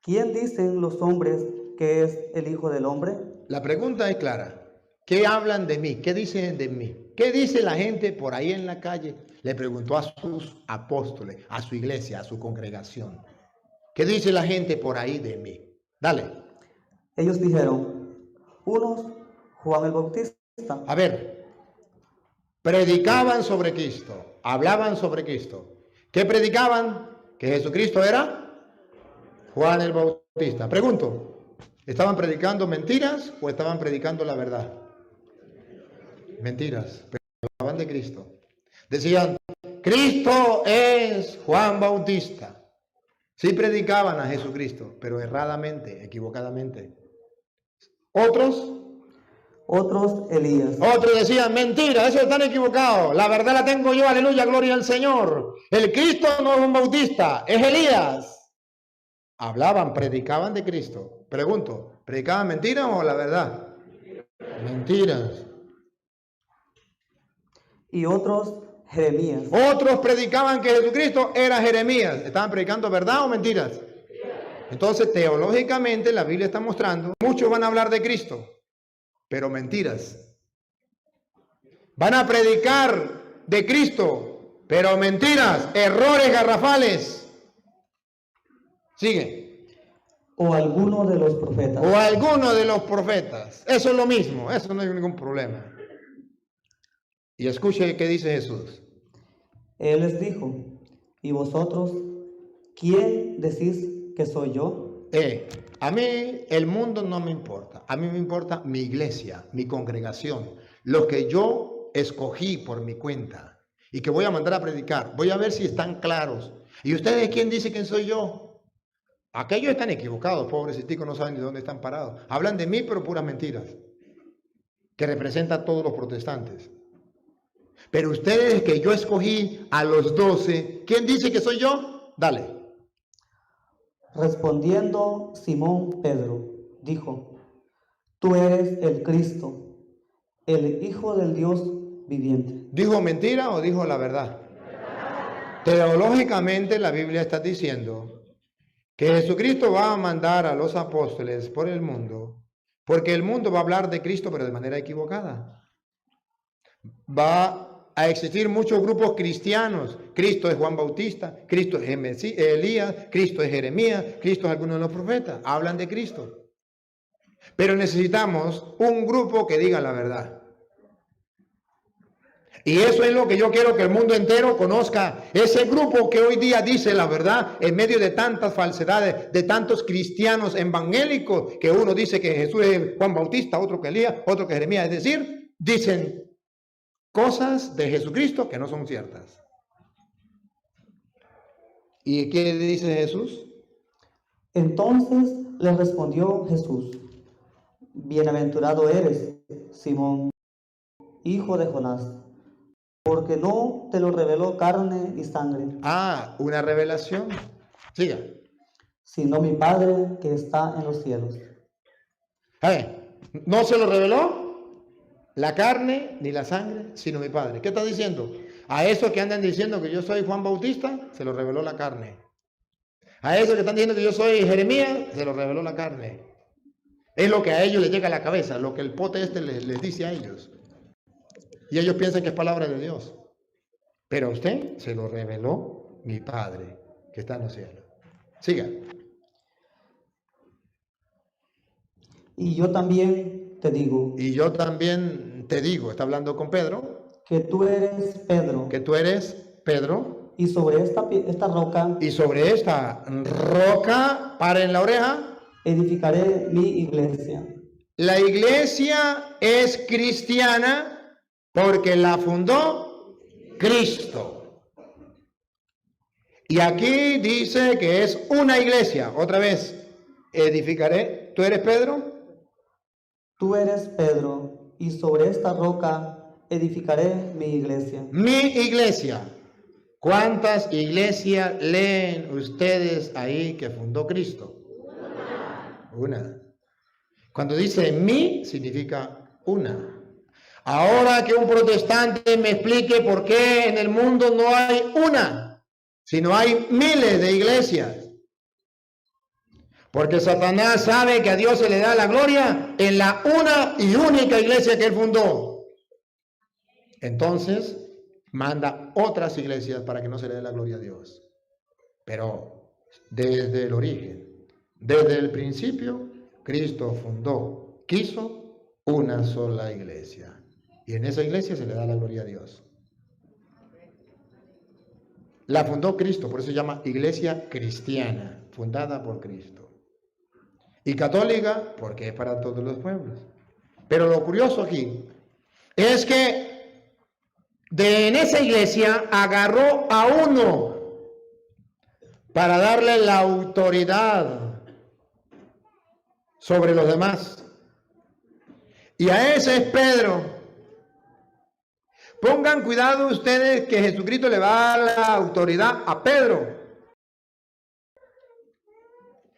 ¿quién dicen los hombres que es el Hijo del Hombre? La pregunta es clara. ¿Qué hablan de mí? ¿Qué dicen de mí? ¿Qué dice la gente por ahí en la calle? Le preguntó a sus apóstoles, a su iglesia, a su congregación. ¿Qué dice la gente por ahí de mí? Dale. Ellos dijeron: unos Juan el Bautista. A ver, predicaban sobre Cristo, hablaban sobre Cristo. ¿Qué predicaban? Que Jesucristo era Juan el Bautista. Pregunto, ¿estaban predicando mentiras o estaban predicando la verdad? Mentiras, pero hablaban de Cristo. Decían, Cristo es Juan Bautista. Sí predicaban a Jesucristo, pero erradamente, equivocadamente. Otros Elías. Otros decían, mentira, eso están equivocados. La verdad la tengo yo, aleluya, gloria al Señor. El Cristo no es un bautista, es Elías. Hablaban, predicaban de Cristo. Pregunto, ¿predicaban mentiras o la verdad? Mentiras. Y otros Jeremías. Otros predicaban que Jesucristo era Jeremías. ¿Estaban predicando verdad o mentiras? Entonces, teológicamente, la Biblia está mostrando, muchos van a hablar de Cristo, pero mentiras. Van a predicar de Cristo, pero mentiras, errores garrafales. Sigue. O alguno de los profetas. O alguno de los profetas. Eso es lo mismo, eso no hay ningún problema. Y escuche qué dice Jesús. Él les dijo: ¿y vosotros quién decís que soy yo? A mí el mundo no me importa. A mí me importa mi iglesia, mi congregación, los que yo escogí por mi cuenta y que voy a mandar a predicar. Voy a ver si están claros. ¿Y ustedes quién dice quién soy yo? Aquellos están equivocados, pobrecitos, no saben de dónde están parados. Hablan de mí, pero puras mentiras, que representan a todos los protestantes. Pero ustedes que yo escogí a los 12, ¿quién dice que soy yo? Dale. Respondiendo Simón Pedro, dijo: tú eres el Cristo, el Hijo del Dios viviente. ¿Dijo mentira o dijo la verdad? Teológicamente la Biblia está diciendo que Jesucristo va a mandar a los apóstoles por el mundo, porque el mundo va a hablar de Cristo, pero de manera equivocada. Va a existir muchos grupos cristianos. Cristo es Juan Bautista, Cristo es Elías, Cristo es Jeremías, Cristo es alguno de los profetas. Hablan de Cristo. Pero necesitamos un grupo que diga la verdad. Y eso es lo que yo quiero que el mundo entero conozca. Ese grupo que hoy día dice la verdad en medio de tantas falsedades, de tantos cristianos evangélicos, que uno dice que Jesús es Juan Bautista, otro que Elías, otro que Jeremías. Es decir, dicen cosas de Jesucristo que no son ciertas. ¿Y qué dice Jesús? Entonces le respondió Jesús: Bienaventurado eres, Simón, hijo de Jonás, porque no te lo reveló carne y sangre, Una revelación. Siga. sino mi Padre que está en los cielos. No se lo reveló la carne ni la sangre, sino mi Padre. ¿Qué está diciendo? A esos que andan diciendo que yo soy Juan Bautista, se lo reveló la carne. A esos que están diciendo que yo soy Jeremías, se lo reveló la carne. Es lo que a ellos les llega a la cabeza, lo que el pote les dice a ellos. Y ellos piensan que es palabra de Dios. Pero a usted se lo reveló mi Padre que está en los cielos. Siga. Y yo también te digo Y yo también te digo, está hablando con Pedro, que tú eres Pedro, que tú eres Pedro, y sobre esta roca y sobre esta roca, para en la oreja, edificaré mi iglesia. la iglesia es cristiana porque la fundó Cristo. Y aquí dice que es una iglesia. Otra vez, edificaré. ¿Tú eres Pedro? Tú eres Pedro, y sobre esta roca edificaré mi iglesia. Mi iglesia. ¿Cuántas iglesias leen ustedes ahí que fundó Cristo? Una. Cuando dice mi, significa una. Ahora que un protestante me explique por qué en el mundo no hay una, sino hay miles de iglesias. Porque Satanás sabe que a Dios se le da la gloria en la una y única iglesia que él fundó. Entonces, manda otras iglesias para que no se le dé la gloria a Dios. Pero desde el origen, desde el principio, Cristo quiso una sola iglesia. Y en esa iglesia se le da la gloria a Dios. La fundó Cristo, por eso se llama iglesia cristiana, fundada por Cristo. Y católica, porque es para todos los pueblos. Pero lo curioso aquí es que en esa iglesia agarró a uno para darle la autoridad sobre los demás. Y a ese es Pedro. Pongan cuidado ustedes que Jesucristo le va a dar la autoridad a Pedro.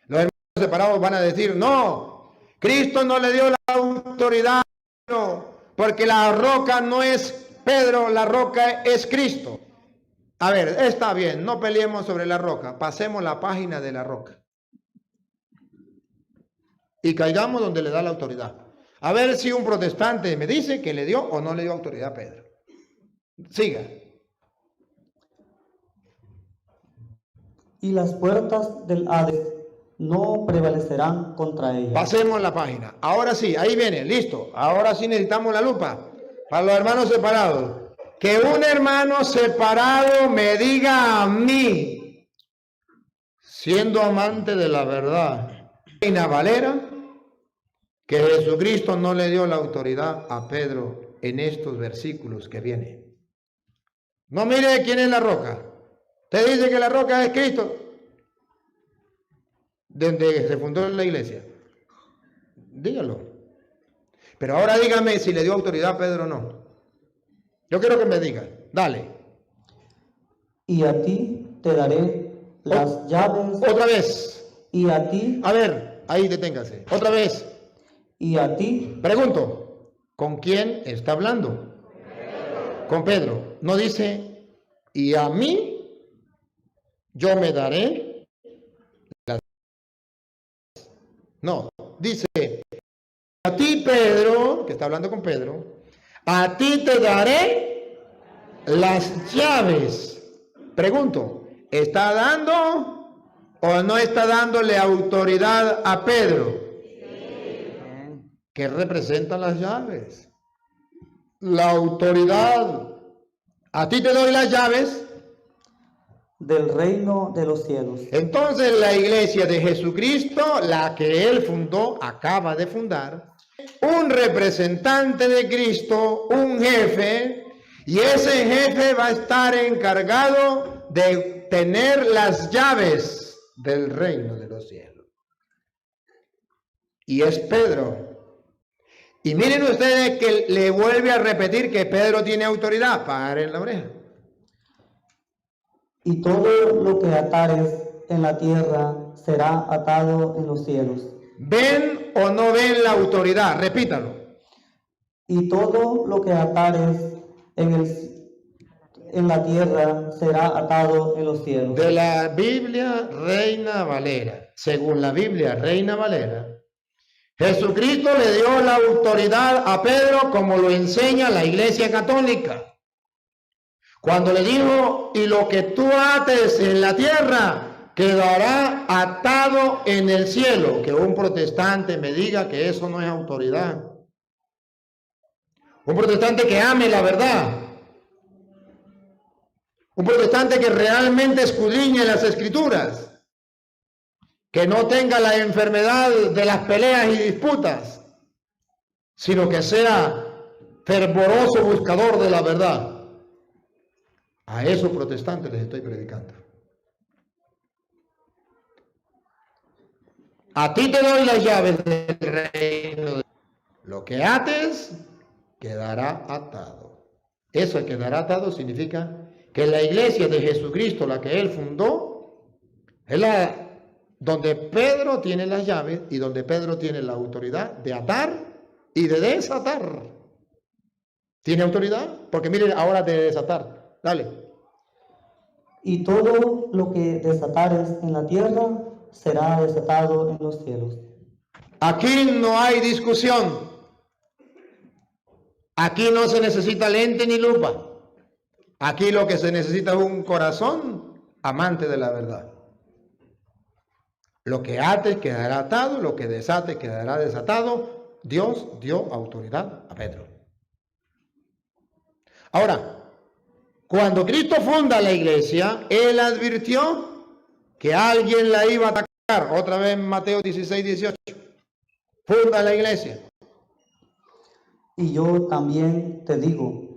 Los hermanos separados van a decir, no, Cristo no le dio la autoridad a Pedro, porque la roca no es Pedro, la roca es Cristo. A ver, está bien, no peleemos sobre la roca, pasemos la página de la roca. Y caigamos donde le da la autoridad. A ver si un protestante me dice que le dio o no le dio autoridad a Pedro. Siga. Y las puertas del Hades no prevalecerán contra ella. Pasemos la página. Ahora sí, ahí viene, listo. Ahora sí necesitamos la lupa. Para los hermanos separados. Que un hermano separado me diga a mí, siendo amante de la verdad, Reina Valera, que Jesucristo no le dio la autoridad a Pedro en estos versículos que vienen. No mire quién es la roca. Te dice que la roca es Cristo, donde se fundó la iglesia. Dígalo. Pero ahora dígame si le dio autoridad a Pedro o no. Yo quiero que me diga. Dale. Y a ti te daré las llaves. Otra vez. Y a ti. A ver, ahí deténgase. Otra vez. Y a ti. Pregunto, ¿con quién está hablando? Con Pedro. No dice, y a mí yo me daré las... No, dice, a ti Pedro, que está hablando con Pedro, a ti te daré las llaves. Pregunto, ¿está dando o no está dándole autoridad a Pedro? ¿Qué representan las llaves? La autoridad. A ti te doy las llaves del reino de los cielos. Entonces la iglesia de Jesucristo, la que él fundó, acaba de fundar, un representante de Cristo, un jefe, y ese jefe va a estar encargado de tener las llaves del reino de los cielos. y es Pedro. Y miren ustedes que le vuelve a repetir que Pedro tiene autoridad. Paren la oreja. Y todo lo que atares en la tierra será atado en los cielos. ¿Ven o no ven la autoridad? Repítalo. Y todo lo que atares en la tierra será atado en los cielos. De la Biblia Reina Valera. Según la Biblia Reina Valera, Jesucristo le dio la autoridad a Pedro como lo enseña la Iglesia Católica. Cuando le dijo, y lo que tú ates en la tierra quedará atado en el cielo. Que un protestante me diga que eso no es autoridad. Un protestante que ame la verdad. Un protestante que realmente escudriñe las Escrituras. Que no tenga la enfermedad de las peleas y disputas, sino que sea fervoroso buscador de la verdad. A esos protestantes les estoy predicando. A ti te doy las llaves del reino. Lo que ates quedará atado. Eso de quedará atado significa que la iglesia de Jesucristo, la que él fundó, es la donde Pedro tiene las llaves y donde Pedro tiene la autoridad de atar y de desatar. ¿Tiene autoridad? Porque miren, ahora de desatar. Dale. Y todo lo que desatares en la tierra será desatado en los cielos. Aquí no hay discusión. Aquí no se necesita lente ni lupa. Aquí lo que se necesita es un corazón amante de la verdad. Lo que ates quedará atado, lo que desates quedará desatado. Dios dio autoridad a Pedro. Ahora, cuando Cristo funda la iglesia, Él advirtió que alguien la iba a atacar. Otra vez en Mateo 16, 18. Funda la iglesia. Y yo también te digo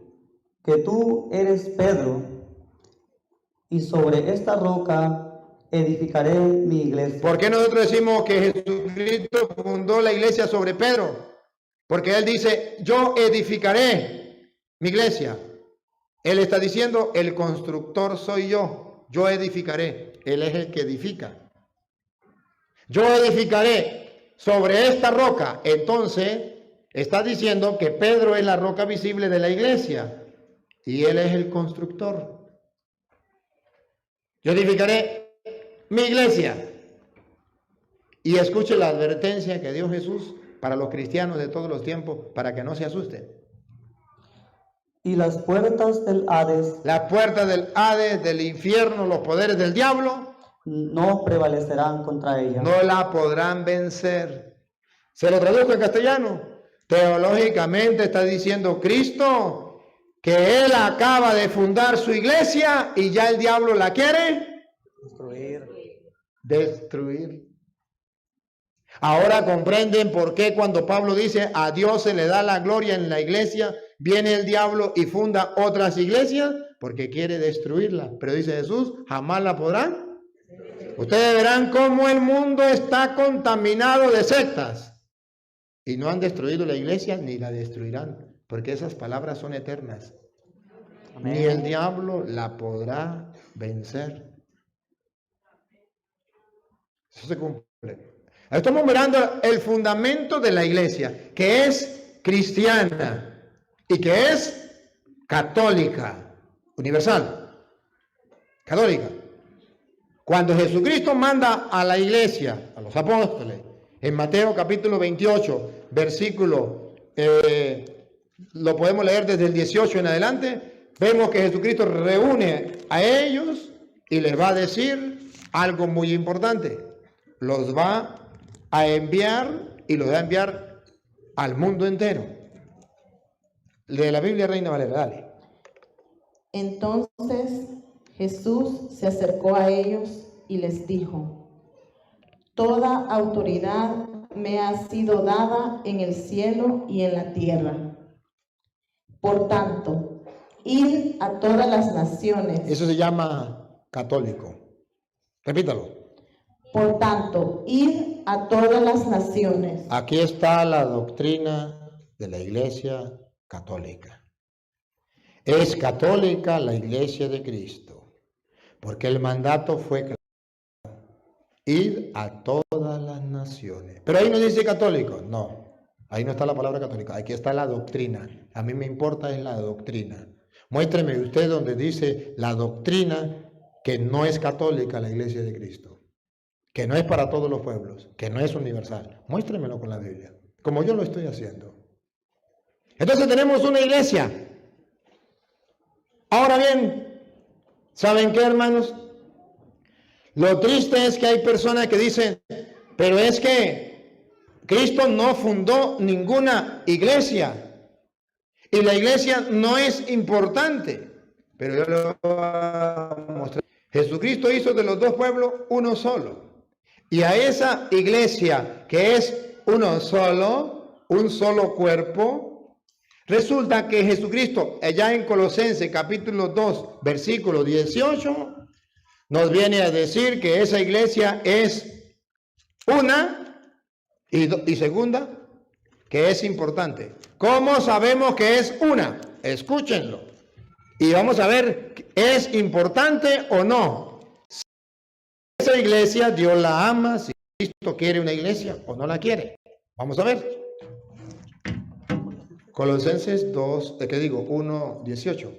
que tú eres Pedro, y sobre esta roca edificaré mi iglesia. ¿Por qué nosotros decimos que Jesucristo fundó la iglesia sobre Pedro? Porque Él dice, yo edificaré mi iglesia. Él está diciendo, el constructor soy yo edificaré. Él es el que edifica. Yo edificaré sobre esta roca. Entonces, está diciendo que Pedro es la roca visible de la iglesia y Él es el constructor. Yo edificaré mi iglesia. Y escuche la advertencia que dio Jesús para los cristianos de todos los tiempos, para que no se asusten. Y las puertas del Hades, Las puertas del Hades, del infierno, los poderes del diablo, no prevalecerán contra ella. no la podrán vencer. Se lo traduzco en castellano. Teológicamente está diciendo Cristo que Él acaba de fundar su iglesia y ya el diablo la quiere destruir. Ahora comprenden por qué cuando Pablo dice a Dios se le da la gloria en la iglesia, viene el diablo y funda otras iglesias, porque quiere destruirla. Pero dice Jesús, jamás la podrán. Ustedes verán cómo el mundo está contaminado de sectas y no han destruido la iglesia ni la destruirán, porque esas palabras son eternas. Amén. Ni el diablo la podrá vencer. Eso se cumple. Estamos mirando el fundamento de la iglesia, que es cristiana y que es católica, universal, católica. Cuando Jesucristo manda a la iglesia, a los apóstoles, en Mateo capítulo 28, versículo, lo podemos leer desde el 18 en adelante, vemos que Jesucristo reúne a ellos y les va a decir algo muy importante. Los va a enviar y los va a enviar al mundo entero. De la Biblia Reina Valera, dale. Entonces Jesús se acercó a ellos y les dijo: toda autoridad me ha sido dada en el cielo y en la tierra. Por tanto, id a todas las naciones. Eso se llama católico. Repítalo. Por tanto, id a todas las naciones. Aquí está la doctrina de la Iglesia católica. Es católica la Iglesia de Cristo, porque el mandato fue claro: ir a todas las naciones. Pero ahí no dice católico, no. Ahí no está la palabra católica, aquí está la doctrina. A mí me importa es la doctrina. Muéstreme usted donde dice la doctrina que no es católica la Iglesia de Cristo, que no es para todos los pueblos, que no es universal. Muéstremelo con la Biblia, como yo lo estoy haciendo. Entonces tenemos una iglesia. Ahora bien, ¿saben qué, hermanos? Lo triste es que hay personas que dicen, pero es que Cristo no fundó ninguna iglesia y la iglesia no es importante. Pero yo le voy a mostrar. Jesucristo hizo de los dos pueblos uno solo. Y a esa iglesia que es uno solo, un solo cuerpo, resulta que Jesucristo, allá en Colosenses capítulo 2, versículo 18, nos viene a decir que esa iglesia es una y segunda, que es importante. ¿Cómo sabemos que es una? Escúchenlo. Y vamos a ver, ¿es importante o no? Si esa iglesia Dios la ama, si Cristo quiere una iglesia o no la quiere. Vamos a ver. Colosenses 2, ¿qué digo? 1, 18.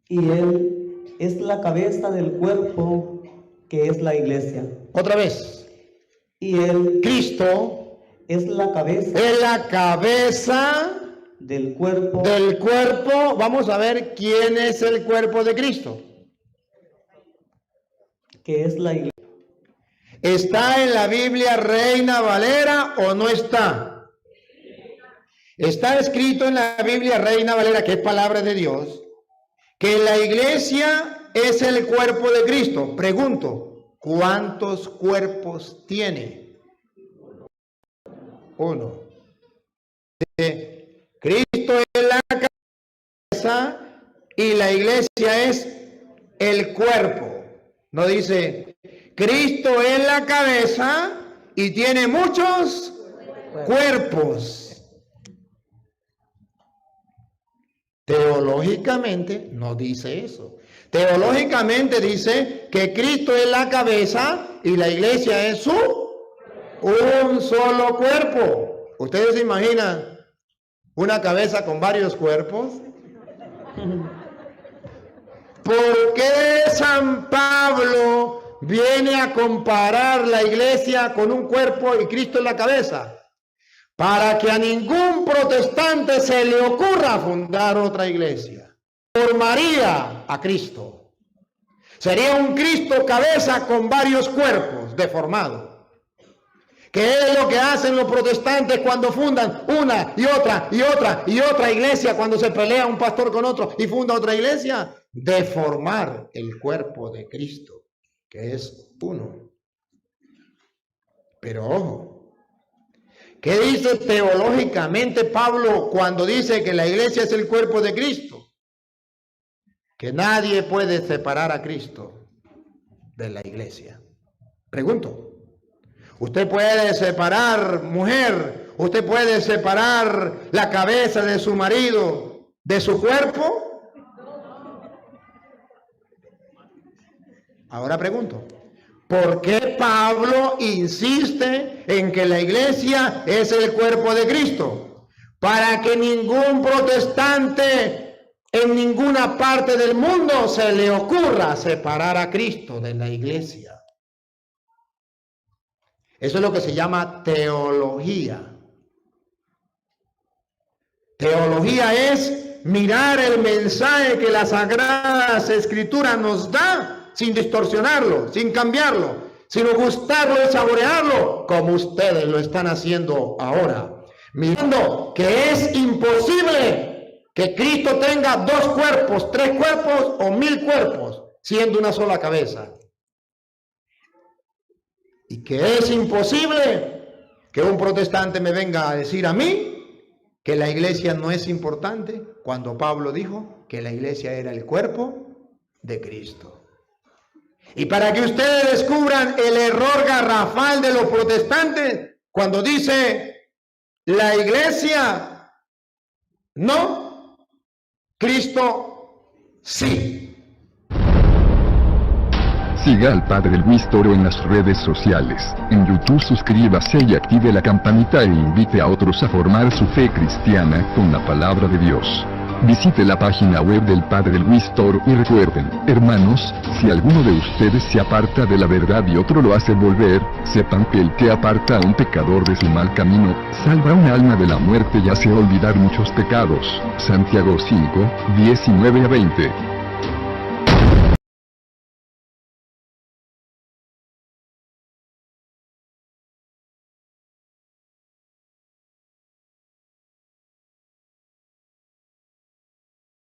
Y Él es la cabeza del cuerpo, que es la iglesia. Otra vez. Y Él, Cristo, es la cabeza es la cabeza del cuerpo, del cuerpo. Vamos a ver quién es el cuerpo de Cristo. que es la iglesia. ¿Está en la Biblia Reina Valera o no está? Está escrito en la Biblia Reina Valera, que es palabra de Dios, que la iglesia es el cuerpo de Cristo. Pregunto, ¿cuántos cuerpos tiene? Uno. Cristo es la cabeza y la iglesia es el cuerpo. No dice, Cristo es la cabeza y tiene muchos cuerpos. Teológicamente no dice eso. Teológicamente dice que Cristo es la cabeza y la iglesia es un solo cuerpo. ¿Ustedes se imaginan una cabeza con varios cuerpos? ¿Por qué San Pablo viene a comparar la iglesia con un cuerpo y Cristo en la cabeza? Para que a ningún protestante se le ocurra fundar otra iglesia. Formaría a Cristo. Sería un Cristo cabeza con varios cuerpos deformados. ¿Qué es lo que hacen los protestantes cuando fundan una y otra y otra y otra iglesia? Cuando se pelea un pastor con otro y funda otra iglesia, deformar el cuerpo de Cristo, que es uno. Pero ojo, ¿qué dice teológicamente Pablo cuando dice que la iglesia es el cuerpo de Cristo? Que nadie puede separar a Cristo de la iglesia. Pregunto. Usted puede separar, mujer, usted puede separar la cabeza de su marido de su cuerpo. Ahora pregunto, ¿por qué Pablo insiste en que la iglesia es el cuerpo de Cristo? Para que ningún protestante en ninguna parte del mundo se le ocurra separar a Cristo de la iglesia. Eso es lo que se llama teología. Teología es mirar el mensaje que las Sagradas Escrituras nos da sin distorsionarlo, sin cambiarlo, sino gustarlo y saborearlo como ustedes lo están haciendo ahora. Mirando que es imposible que Cristo tenga 2 cuerpos, 3 cuerpos o 1000 cuerpos, siendo una sola cabeza. Y que es imposible que un protestante me venga a decir a mí que la iglesia no es importante, cuando Pablo dijo que la iglesia era el cuerpo de Cristo. Y para que ustedes descubran el error garrafal de los protestantes, cuando dice la iglesia no, Cristo sí. Siga al Padre Luis Toro en las redes sociales. En YouTube suscríbase y active la campanita e invite a otros a formar su fe cristiana con la palabra de Dios. Visite la página web del Padre Luis Toro y recuerden, hermanos, si alguno de ustedes se aparta de la verdad y otro lo hace volver, sepan que el que aparta a un pecador de su mal camino, salva un alma de la muerte y hace olvidar muchos pecados. Santiago 5, 19 a 20.